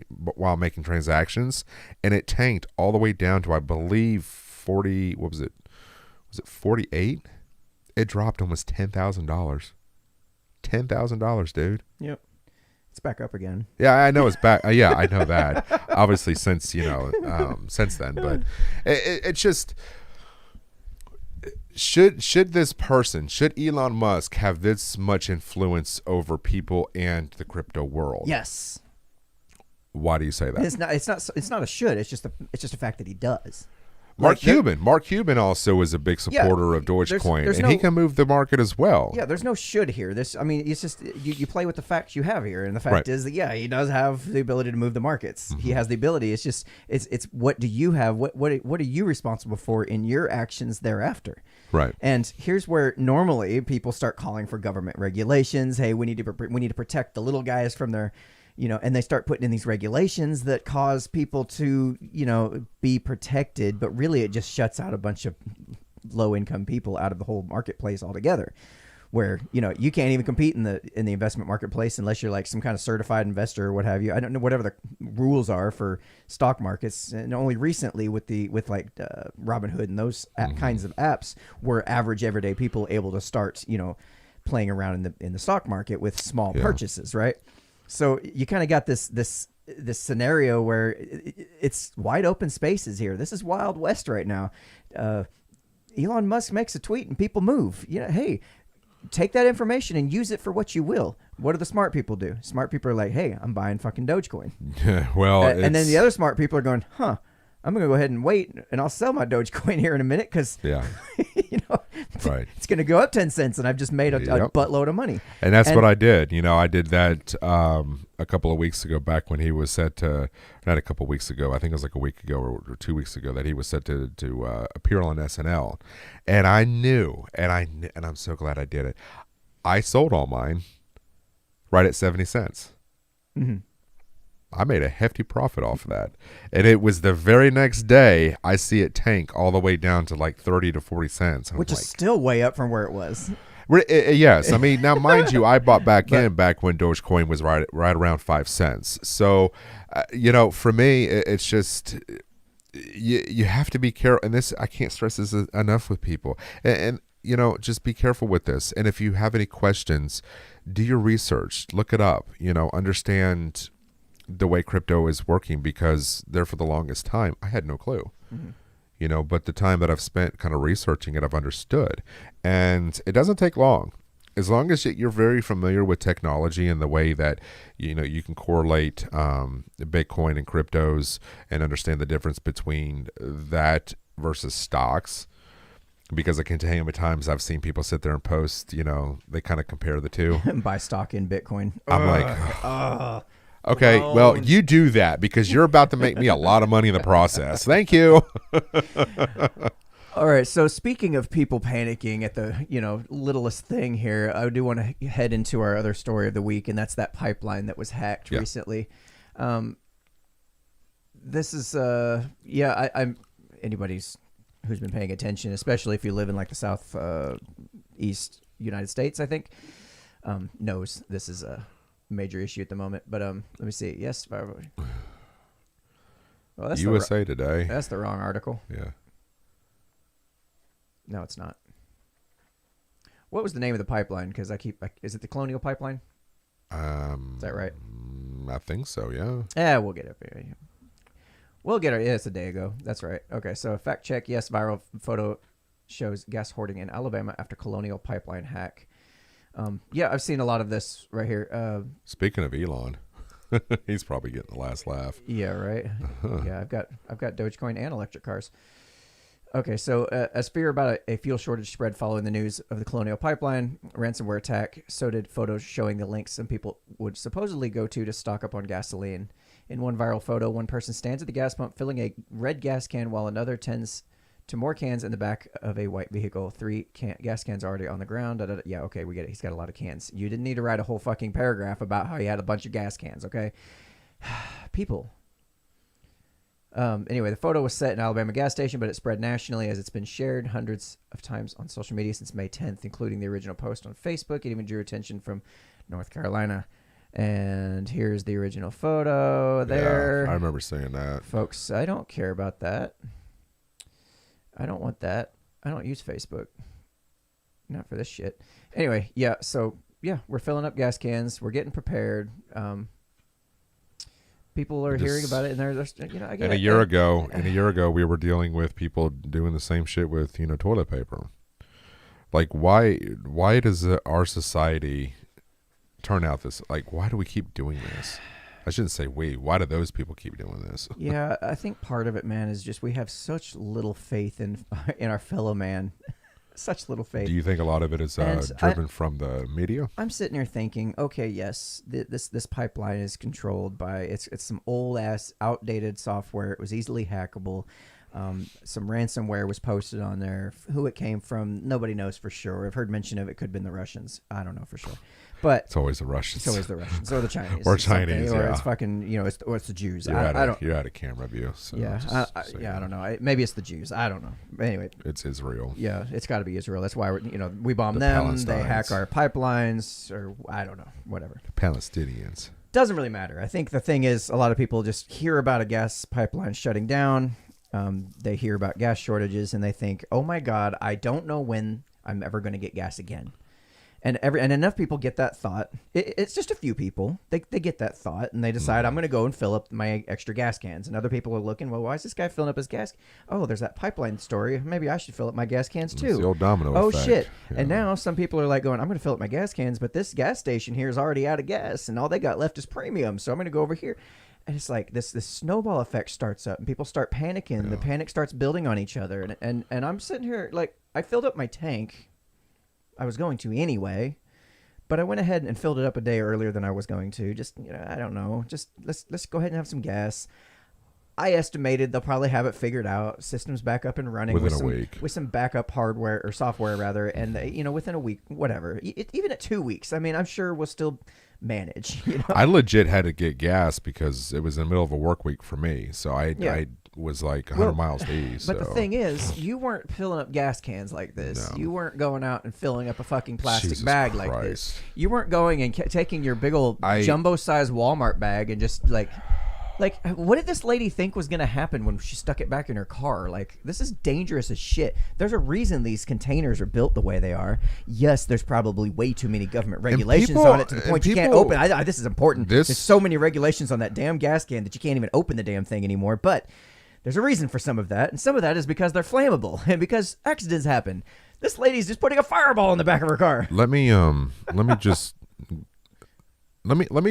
while making transactions. And it tanked all the way down to, I believe, 40, what was it? Was it 48? It dropped almost $10,000. $10,000, dude. Yep. It's back up again. Yeah, I know it's back. Yeah, I know that. Obviously, since since then, but it's just, should Elon Musk have this much influence over people and the crypto world? Yes. Why do you say that? It's not a should. It's just a fact that he does. Mark Cuban also is a big supporter of Dogecoin, and he can move the market as well. Yeah, there's no should here. It's just you play with the facts you have here, and the fact is that he does have the ability to move the markets. Mm-hmm. He has the ability. It's just it's what do you have? What are you responsible for in your actions thereafter? Right. And here's where normally people start calling for government regulations. Hey, we need to protect the little guys from their, and they start putting in these regulations that cause people to, be protected. But really, it just shuts out a bunch of low-income people out of the whole marketplace altogether. Where, you can't even compete in the investment marketplace unless you're like some kind of certified investor or what have you. I don't know, whatever the rules are for stock markets. And only recently with Robinhood and those kinds of apps were average everyday people able to start, playing around in the stock market with small purchases, right? So you kind of got this scenario where it's wide open spaces here. This is Wild West right now. Elon Musk makes a tweet and people move. Hey, take that information and use it for what you will. What do the smart people do? Smart people are like, hey, I'm buying fucking Dogecoin. Well, and then the other smart people are going, I'm going to go ahead and wait, and I'll sell my Dogecoin here in a minute because, it's going to go up 10 cents, and I've just made a buttload of money. And that's what I did. I did that a couple of weeks ago, back when he was set to, not a couple of weeks ago, I think it was like a week ago or 2 weeks ago, that he was set to appear on SNL. And I knew, and I'm so glad I did it. I sold all mine right at 70 cents. Mm-hmm. I made a hefty profit off of that. And it was the very next day I see it tank all the way down to like 30 to 40 cents. Which is still way up from where it was. Yes. I mean, now mind you, I bought back when Dogecoin was right around 5 cents. So, for me, it's just, you have to be careful, and this I can't stress this enough with people, and just be careful with this. And if you have any questions, do your research, look it up, understand the way crypto is working, because there for the longest time I had no clue. But the time that I've spent kind of researching it, I've understood, and it doesn't take long. As long as you're very familiar with technology and the way that you can correlate Bitcoin and cryptos and understand the difference between that versus stocks, because I can tell you how many times I've seen people sit there and post, they kind of compare the two. Buy stock in Bitcoin. I'm like, okay, well, you do that because you're about to make me a lot of money in the process. Thank you. All right, so speaking of people panicking at the, littlest thing here, I do want to head into our other story of the week, and that's that pipeline that was hacked recently. This is, I'm anybody's who's been paying attention, especially if you live in like the South East United States, I think, knows this is a major issue at the moment. But let me see. Yes, well, that's USA Today. That's the wrong article. Yeah. No, it's not. What was the name of the pipeline? Because is it the Colonial Pipeline? Is that right? I think so, yeah. Yeah, we'll get it. We'll get it. Yeah, it's a day ago. That's right. Okay, so fact check. Yes, viral photo shows gas hoarding in Alabama after Colonial Pipeline hack. I've seen a lot of this right here. Speaking of Elon, he's probably getting the last laugh. Yeah, right. Yeah, I've got Dogecoin and electric cars. Okay, so as fear about a fuel shortage spread following the news of the Colonial Pipeline ransomware attack, so did photos showing the links some people would supposedly go to stock up on gasoline. In one viral photo, one person stands at the gas pump filling a red gas can while another tends to more cans in the back of a white vehicle. 3 gas cans already on the ground. Yeah, okay, we get it. He's got a lot of cans. You didn't need to write a whole fucking paragraph about how he had a bunch of gas cans, okay? People. Anyway, the photo was set in Alabama gas station, but it spread nationally as it's been shared hundreds of times on social media since May 10th, including the original post on Facebook. It even drew attention from North Carolina. And here's the original photo there. Yeah, I remember seeing that. Folks, I don't care about that. I don't want that. I don't use Facebook. Not for this shit. Anyway, we're filling up gas cans. We're getting prepared. People are hearing about it, and they're I get it. A year ago, we were dealing with people doing the same shit with toilet paper. Like, why does our society turn out this? Like, why do we keep doing this? I shouldn't say we. Why do those people keep doing this? Yeah, I think part of it, man, is just we have such little faith in our fellow man. Such little faith. Do you think a lot of it is driven from the media? I'm sitting here thinking, okay, yes, this pipeline is controlled by it's some old ass outdated software. It was easily hackable. Some ransomware was posted on there. Who it came from, nobody knows for sure. I've heard mention of it could have been the Russians. I don't know for sure. But it's always the Russians. It's always the Russians or the Chinese. Or Chinese, or it's fucking, it's the Jews. You're at a camera view. So I don't know. Maybe it's the Jews. I don't know. Anyway, it's Israel. Yeah, it's got to be Israel. That's why we bomb them. They hack our pipelines, or I don't know, whatever. The Palestinians. Doesn't really matter. I think the thing is, a lot of people just hear about a gas pipeline shutting down. They hear about gas shortages and they think, oh my God, I don't know when I'm ever going to get gas again. And enough people get that thought. It's just a few people. They get that thought and they decide, I'm going to go and fill up my extra gas cans. And other people are looking, well, why is this guy filling up his gas? Oh, there's that pipeline story. Maybe I should fill up my gas cans too. It's the old domino effect. Shit. Yeah. And now some people are like going, I'm going to fill up my gas cans, but this gas station here is already out of gas and all they got left is premium. So I'm going to go over here. And it's like this snowball effect starts up and people start panicking. Yeah. The panic starts building on each other. And I'm sitting here like, I filled up my tank. I was going to anyway, but I went ahead and filled it up a day earlier than I was going to. Just, I don't know. Just let's go ahead and have some gas. I estimated they'll probably have it figured out. Systems back up and running within a week with some backup hardware or software rather. And within a week, whatever. Even at 2 weeks, I mean, I'm sure we'll still manage. I legit had to get gas because it was in the middle of a work week for me. So I was like 100 miles east. But the thing is, you weren't filling up gas cans like this. No. You weren't going out and filling up a fucking plastic bag like this. You weren't going and taking your big old jumbo-sized Walmart bag and just like Like, what did this lady think was going to happen when she stuck it back in her car? Like, this is dangerous as shit. There's a reason these containers are built the way they are. Yes, there's probably way too many government regulations on it to the point you can't open. This is important. There's so many regulations on that damn gas can that you can't even open the damn thing anymore. But there's a reason for some of that, and some of that is because they're flammable and because accidents happen. This lady's just putting a fireball in the back of her car. Let me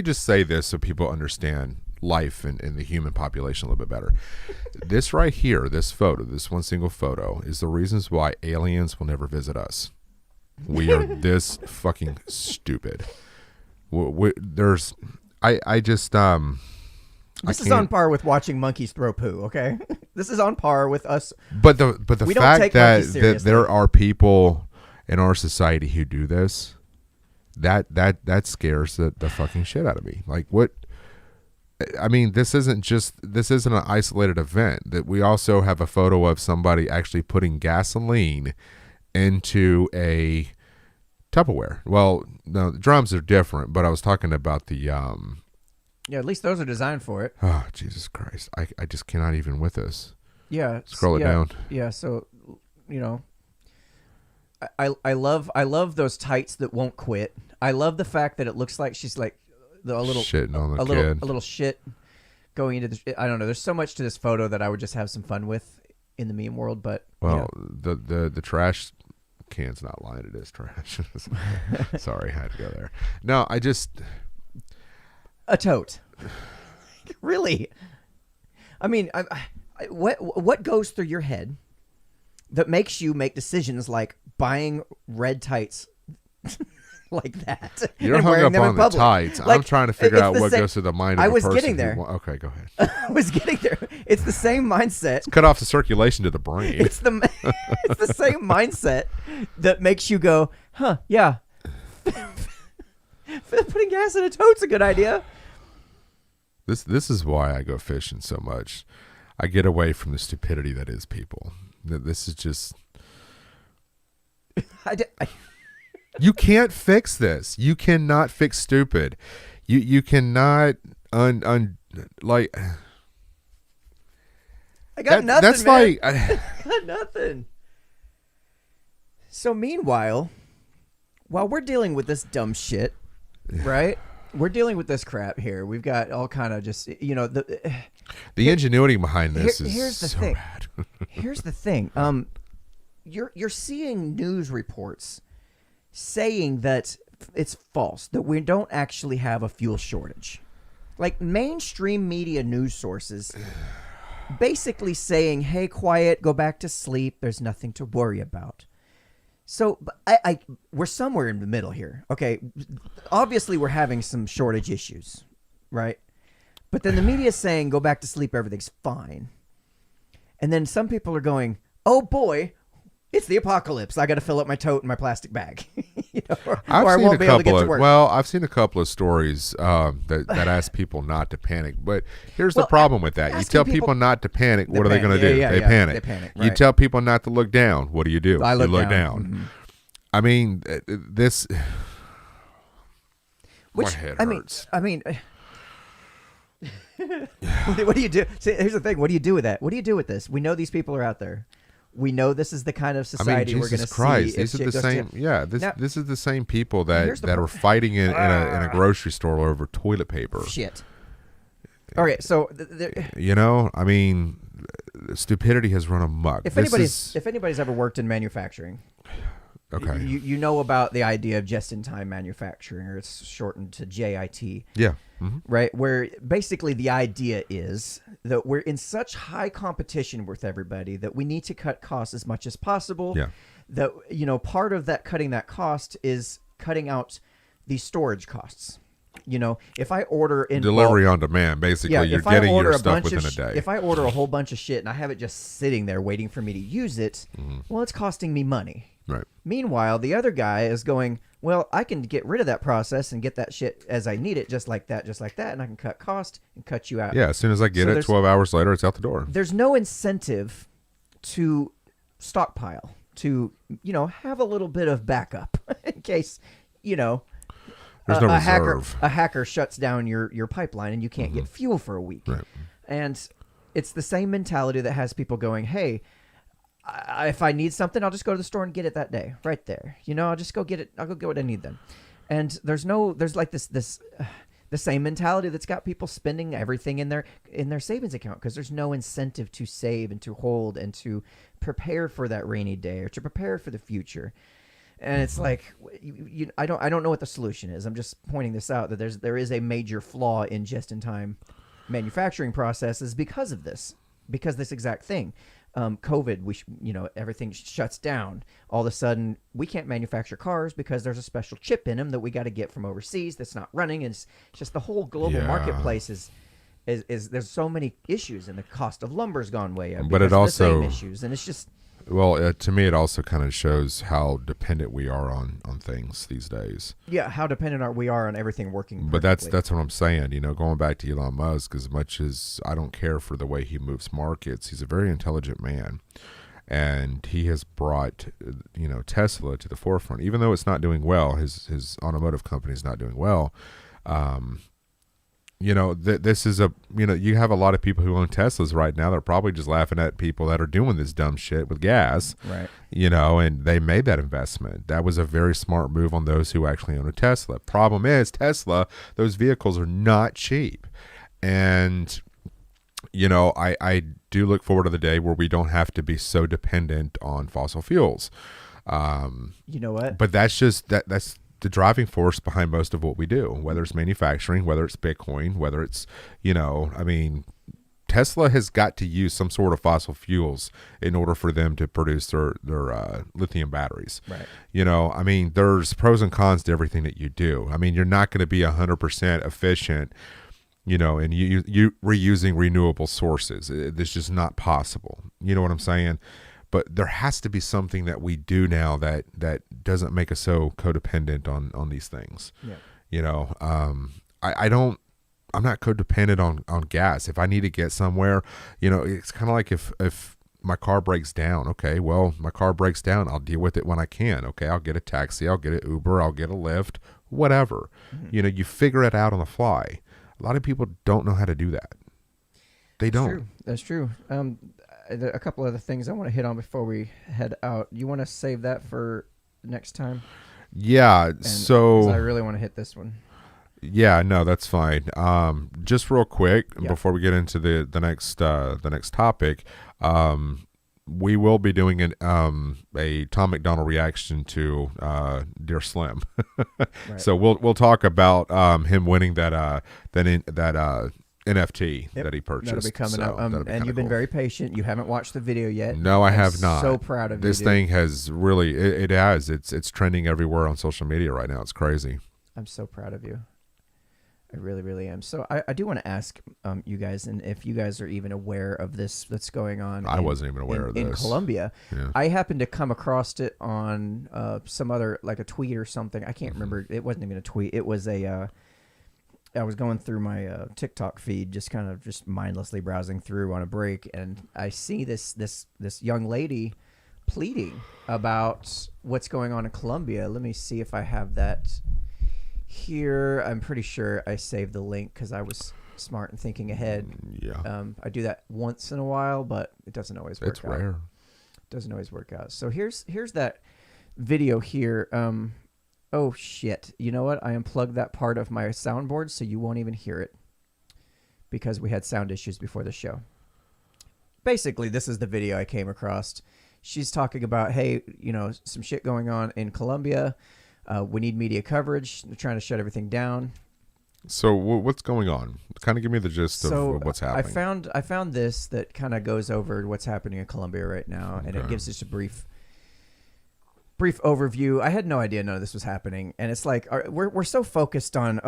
just say this so people understand life and the human population a little bit better. This right here, this photo, this one single photo, is the reasons why aliens will never visit us. We are this fucking stupid. This is on par with watching monkeys throw poo. Okay, this is on par with us. But the fact that there are people in our society who do this, that scares the fucking shit out of me. Like, what? I mean, this isn't an isolated event. That we also have a photo of somebody actually putting gasoline into a Tupperware. Well, no, the drums are different, but I was talking about the Yeah, at least those are designed for it. Oh, Jesus Christ. I just cannot even with this. Yeah. Scroll it down. Yeah, so, you know, I love those tights that won't quit. I love the fact that it looks like she's like a little shitting on the kid. A little shit going into the. I don't know. There's so much to this photo that I would just have some fun with in the meme world. But the trash can's not lying. It is trash. Sorry, I had to go there. No, I just a tote. Really? I mean, what goes through your head that makes you make decisions like buying red tights? Like that. You're hung up on the tights. Like, I'm trying to figure out what goes through the mind of a person. I was getting there. Okay, go ahead. I was getting there. It's the same mindset. It's cut off the circulation to the brain. It's the same mindset that makes you go, huh, yeah. Putting gas in a tote's a good idea. This is why I go fishing so much. I get away from the stupidity that is people. This is just... You can't fix this. You cannot fix stupid. You cannot like. I got nothing. That's man. like I got nothing. So meanwhile, while we're dealing with this dumb shit, right? We're dealing with this crap here. We've got all kind of just the ingenuity behind this here's the so thing. bad. Here's the thing. You're seeing news reports saying that it's false, that we don't actually have a fuel shortage. Like mainstream media news sources basically saying, hey, quiet, go back to sleep. There's nothing to worry about. So we're somewhere in the middle here. Okay, obviously we're having some shortage issues, right? But then the media is saying, go back to sleep, everything's fine. And then some people are going, oh boy, it's the apocalypse. I got to fill up my tote and my plastic bag. Or I won't be able to get to work. Well, I've seen a couple of stories that ask people not to panic. But here's the problem with that. You tell people not to panic. What are they going to do? They panic. They panic. Right. You tell people not to look down. What do? You look down. Mm-hmm. I mean, this... my head hurts. I mean... What do you do? See, here's the thing. What do you do with that? What do you do with this? We know these people are out there. We know this is the kind of society we're going to see. These are the same. This is the same people that are fighting in a grocery store over toilet paper. Shit. Okay, so I mean, stupidity has run amok. If anybody's ever worked in manufacturing, okay, you know about the idea of just-in-time manufacturing, or it's shortened to JIT. Yeah. Mm-hmm. Right, where basically the idea is that we're in such high competition with everybody that we need to cut costs as much as possible. Yeah. That part of that cutting that cost is cutting out the storage costs. If I order in delivery on demand, basically, you're getting your stuff within a day. If I order a whole bunch of shit and I have it just sitting there waiting for me to use it, well, it's costing me money. Right. Meanwhile, the other guy is going, well, I can get rid of that process and get that shit as I need it, just like that, and I can cut cost and cut you out. Yeah, as soon as I get it, 12 hours later, it's out the door. There's no incentive to stockpile, to, have a little bit of backup in case, There's no reserve. A hacker shuts down your pipeline and you can't get fuel for a week. Right. And it's the same mentality that has people going, hey, if I need something, I'll just go to the store and get it that day, right there. I'll just go get it. I'll go get what I need then. And there's like this the same mentality that's got people spending everything in their savings account because there's no incentive to save and to hold and to prepare for that rainy day or to prepare for the future. And it's like, I don't know what the solution is. I'm just pointing this out that there is a major flaw in just-in-time manufacturing processes because of this exact thing. COVID, everything shuts down. All of a sudden, we can't manufacture cars because there's a special chip in them that we got to get from overseas that's not running. And it's just the whole global marketplace is there's so many issues, and the cost of lumber's gone way up. But it also the same issues, and it's just. Well, to me, it also kind of shows how dependent we are on things these days. Yeah, how dependent we are on everything working perfectly. But that's what I'm saying. Going back to Elon Musk, as much as I don't care for the way he moves markets, he's a very intelligent man. And he has brought, Tesla to the forefront. Even though it's not doing well, his automotive company is not doing well. This is you have a lot of people who own Teslas right now. They're probably just laughing at people that are doing this dumb shit with gas, right? And they made that investment. That was a very smart move on those who actually own a Tesla. Problem is, Tesla, those vehicles are not cheap. And, I do look forward to the day where we don't have to be so dependent on fossil fuels. You know what? But that's just, that's the driving force behind most of what we do, whether it's manufacturing, whether it's Bitcoin, whether it's, Tesla has got to use some sort of fossil fuels in order for them to produce their lithium batteries. Right. There's pros and cons to everything that you do. You're not going to be 100% efficient, and you reusing renewable sources. It's just not possible. You know what I'm saying? But there has to be something that we do now that doesn't make us so codependent on these things. Yeah. I'm not codependent on gas. If I need to get somewhere, it's kind of like if my car breaks down. Okay, well, my car breaks down. I'll deal with it when I can. Okay, I'll get a taxi. I'll get an Uber. I'll get a Lyft. Whatever. Mm-hmm. You figure it out on the fly. A lot of people don't know how to do that. They don't. That's true. A couple other things I want to hit on before we head out. You want to save that for next time? Yeah. So I really want to hit this one. Yeah, no, that's fine. Just real quick before we get into the next topic, we will be doing a Tom McDonald reaction to Dear Slim. Right. So we'll talk about him winning that NFT that he purchased. That'll be coming up. And you've been very patient. You haven't watched the video yet. No, I have not. So proud of you. This thing has really it has. It's trending everywhere on social media right now. It's crazy. I'm so proud of you. I really, really am. So I do want to ask you guys, and if you guys are even aware of this that's going on. I wasn't even aware of this. In Colombia. Yeah. I happened to come across it on some other, like a tweet or something. I can't remember. It wasn't even a tweet. It was I was going through my TikTok feed, just mindlessly browsing through on a break, and I see this young lady pleading about what's going on in Colombia. Let me see if I have that here. I'm pretty sure I saved the link because I was smart and thinking ahead. Yeah. I do that once in a while, but it doesn't always work out. It's rare. It doesn't always work out. So here's that video here. Oh shit. You know what? I unplugged that part of my soundboard so you won't even hear it because we had sound issues before the show. Basically, this is the video I came across. She's talking about, hey, some shit going on in Colombia. We need media coverage. They're trying to shut everything down. So what's going on? Kind of give me the gist of what's happening. I found this that kind of goes over what's happening in Colombia right now, and it gives us a brief overview. I had no idea none of this was happening, and it's like we're so focused on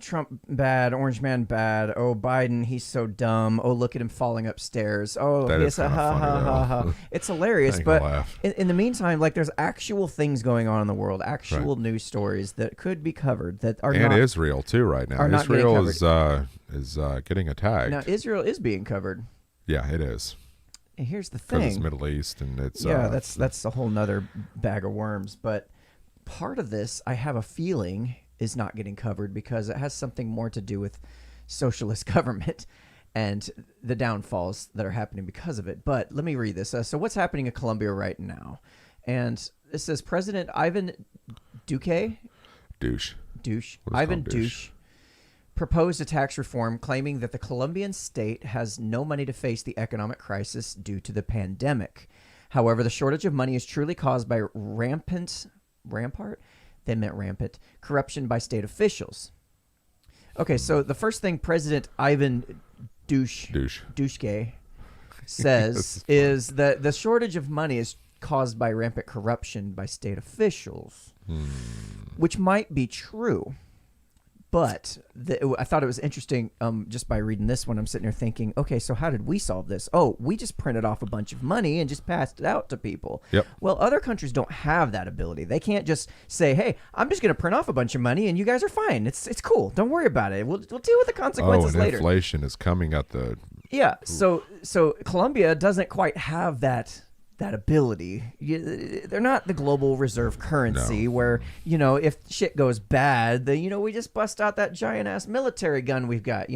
Trump bad, Orange Man bad, Biden he's so dumb, look at him falling upstairs, it's a ha. It's hilarious, but in the meantime, like there's actual things going on in the world, actual news stories that could be covered that are not. And Israel too right now. Israel is getting attacked. Now Israel is being covered. Yeah, it is. And here's the thing. Because it's Middle East and it's... that's a whole nother bag of worms. But part of this, I have a feeling, is not getting covered because it has something more to do with socialist government and the downfalls that are happening because of it. But let me read this. So what's happening in Colombia right now? And it says President Ivan Duque. Douche. Ivan Douche proposed a tax reform claiming that the Colombian state has no money to face the economic crisis due to the pandemic. However, the shortage of money is truly caused by rampant corruption by state officials. Okay, so the first thing President Ivan Duque says is that the shortage of money is caused by rampant corruption by state officials, which might be true. But I thought it was interesting just by reading this one. I'm sitting here thinking, okay, so how did we solve this? Oh, we just printed off a bunch of money and just passed it out to people. Yep. Well, other countries don't have that ability. They can't just say, hey, I'm just going to print off a bunch of money and you guys are fine. It's cool. Don't worry about it. We'll deal with the consequences later. Inflation is coming at the... Yeah, so Colombia doesn't quite have that ability. They're not the global reserve currency where, if shit goes bad, then, we just bust out that giant ass military gun we've got,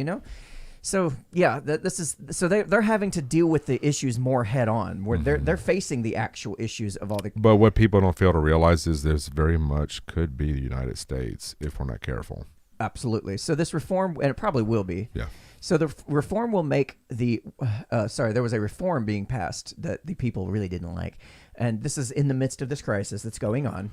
So yeah, they're having to deal with the issues more head on, where they're facing the actual issues of all the. But what people don't fail to realize is there's very much could be the United States if we're not careful. Absolutely. So this reform, and it probably will be. Yeah. So the reform will make there was a reform being passed that the people really didn't like, and this is in the midst of this crisis that's going on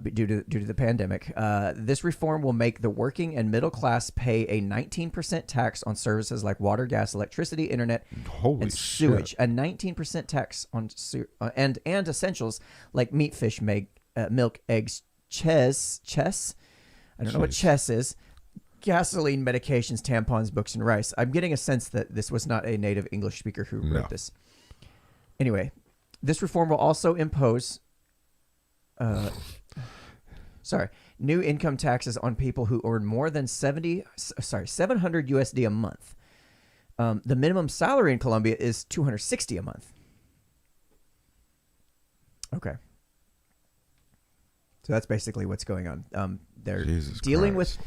due to the pandemic. This reform will make the working and middle class pay a 19% tax on services like water, gas, electricity, internet, and sewage. Shit. A 19% tax on and essentials like meat, fish, milk, eggs, chess. I don't know what chess is. Gasoline, medications, tampons, books, and rice. I'm getting a sense that this was not a native English speaker who wrote this. Anyway, this reform will also impose new income taxes on people who earn more than 700 USD a month. The minimum salary in Colombia is $260 a month. Okay. So that's basically what's going on. They're dealing with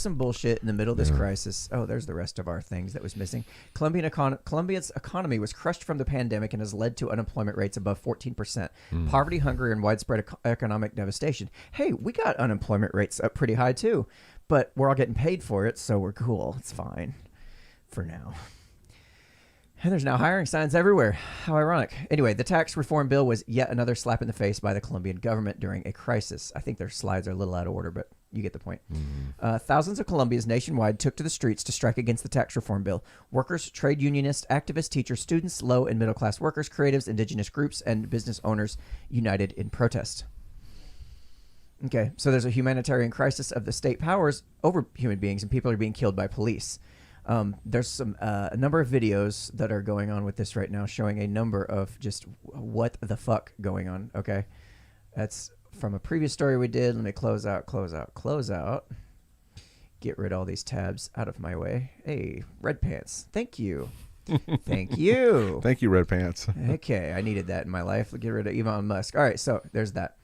some bullshit in the middle of this crisis. Oh, there's the rest of our things that was missing. Colombia's economy was crushed from the pandemic and has led to unemployment rates above 14%, poverty, hunger, and widespread economic devastation. Hey, we got unemployment rates up pretty high too, but we're all getting paid for it, so we're cool. It's fine for now. And there's now hiring signs everywhere. How ironic. Anyway, the tax reform bill was yet another slap in the face by the Colombian government during a crisis. I think their slides are a little out of order, but you get the point. Thousands of Colombians nationwide took to the streets to strike against the tax reform bill. Workers, trade unionists, activists, teachers, students, low and middle class workers, creatives, indigenous groups, and business owners united in protest. Okay, so there's a humanitarian crisis of the state powers over human beings, and people are being killed by police. There's a number of videos that are going on with this right now showing a number of just what the fuck going on. Okay. That's from a previous story we did. Let me close out. Get rid of all these tabs out of my way. Hey, Red Pants. Thank you. Thank you. Thank you, Red Pants. Okay. I needed that in my life. Get rid of Elon Musk. All right. So there's that.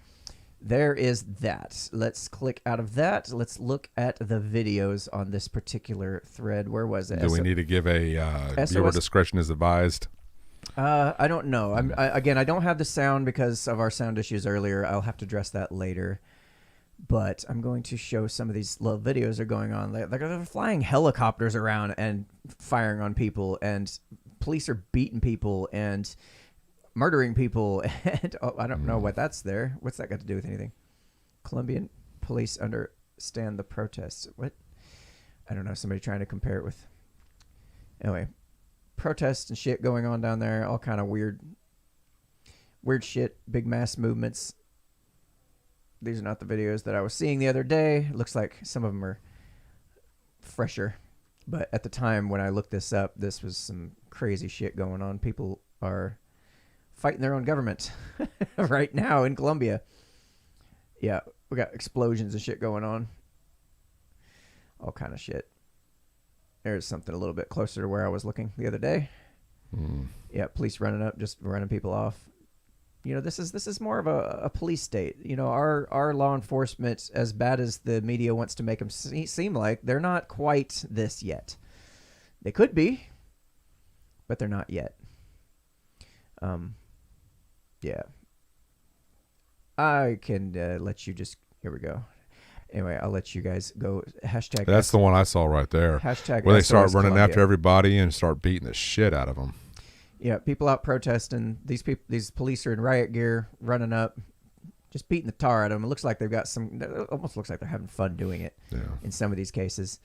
There is that. Let's click out of that. Let's look at the videos on this particular thread. Where was it? Do we need to give a viewer discretion is advised? I don't know. I don't have the sound because of our sound issues earlier. I'll have to address that later. But I'm going to show some of these little videos that are going on. They're flying helicopters around and firing on people, and police are beating people and murdering people, and I don't know what that's there. What's that got to do with anything? Colombian police understand the protests. What? I don't know. Somebody trying to compare it with. Anyway, protests and shit going on down there. All kind of weird shit. Big mass movements. These are not the videos that I was seeing the other day. It looks like some of them are fresher, but at the time when I looked this up, this was some crazy shit going on. People are fighting their own government right now in Colombia. Yeah, we got explosions and shit going on. All kind of shit. There's something a little bit closer to where I was looking the other day. Yeah, police running up, just running people off. This is more of a police state. Our law enforcement, as bad as the media wants to make them seem like, they're not quite this yet. They could be, but they're not yet. Yeah. I can let you just... Here we go. Anyway, I'll let you guys go. Hashtag... That's the one I saw right there. Hashtag where they start SOS running Columbia. after everybody and start beating the shit out of them. Yeah, people out protesting. These police are in riot gear, running up, just beating the tar out of them. It looks like they've got it almost looks like they're having fun doing it. Yeah. In some of these cases.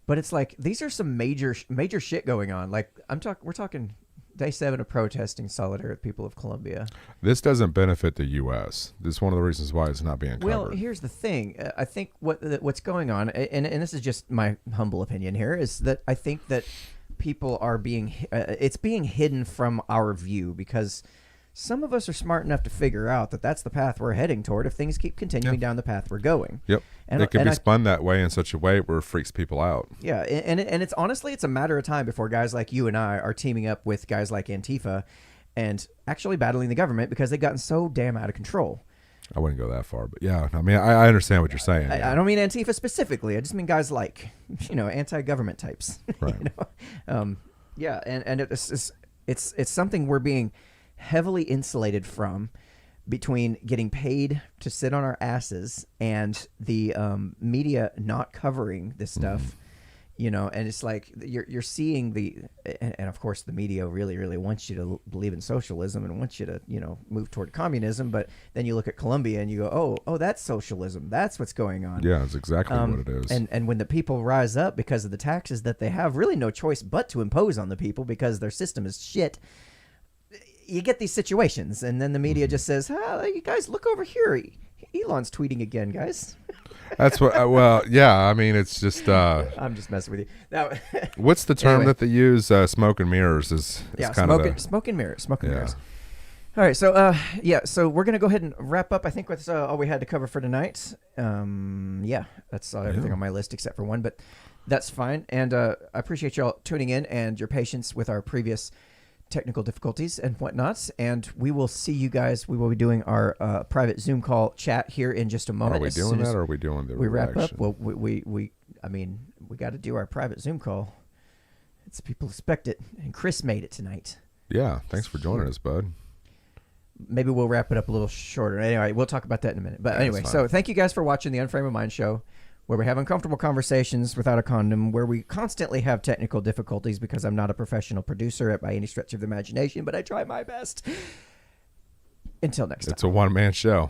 But it's like, these are some major shit going on. Like, we're talking... Day 7 of protesting solidarity with people of Colombia. This doesn't benefit the U.S. This is one of the reasons why it's not being covered. Well, here's the thing. I think what's going on, and this is just my humble opinion here, is that I think that people are it's being hidden from our view, because some of us are smart enough to figure out that that's the path we're heading toward if things keep continuing down the path we're going. Yep. And it can be spun that way in such a way where it freaks people out. Yeah, and it's honestly, it's a matter of time before guys like you and I are teaming up with guys like Antifa and actually battling the government, because they've gotten so damn out of control. I wouldn't go that far, but yeah, I mean, I understand what you're saying. I don't mean Antifa specifically. I just mean guys like, anti-government types. Right. Yeah, and it's something we're being heavily insulated from, between getting paid to sit on our asses and the media not covering this stuff, and it's like you're seeing and of course the media really wants you to believe in socialism and wants you to move toward communism, but then you look at Colombia and you go, oh that's socialism, that's what's going on. Yeah, that's exactly what it is. And when the people rise up because of the taxes that they have really no choice but to impose on the people because their system is shit, you get these situations, and then the media just says, you guys, look over here. Elon's tweeting again, guys. That's what, well, yeah, I mean, it's just... I'm just messing with you. Now, what's the term that they use? Smoke and mirrors is kind of... Smoke and mirrors. All right, so, so we're going to go ahead and wrap up. I think that's all we had to cover for tonight. That's everything on my list except for one, but that's fine. And I appreciate y'all tuning in and your patience with our previous technical difficulties and whatnot, and we will see you guys. We will be doing our private Zoom call chat here in just a moment. Are we doing that, or are we doing the wrap up? Well, we got to do our private Zoom call. It's people expect it, and Chris made it tonight. Yeah, thanks for joining us, bud. Maybe we'll wrap it up a little shorter. Anyway, we'll talk about that in a minute. But anyway, so thank you guys for watching the Unframe of Mind show, where we have uncomfortable conversations without a condom, where we constantly have technical difficulties because I'm not a professional producer by any stretch of the imagination, but I try my best. Until next time. It's a one-man show.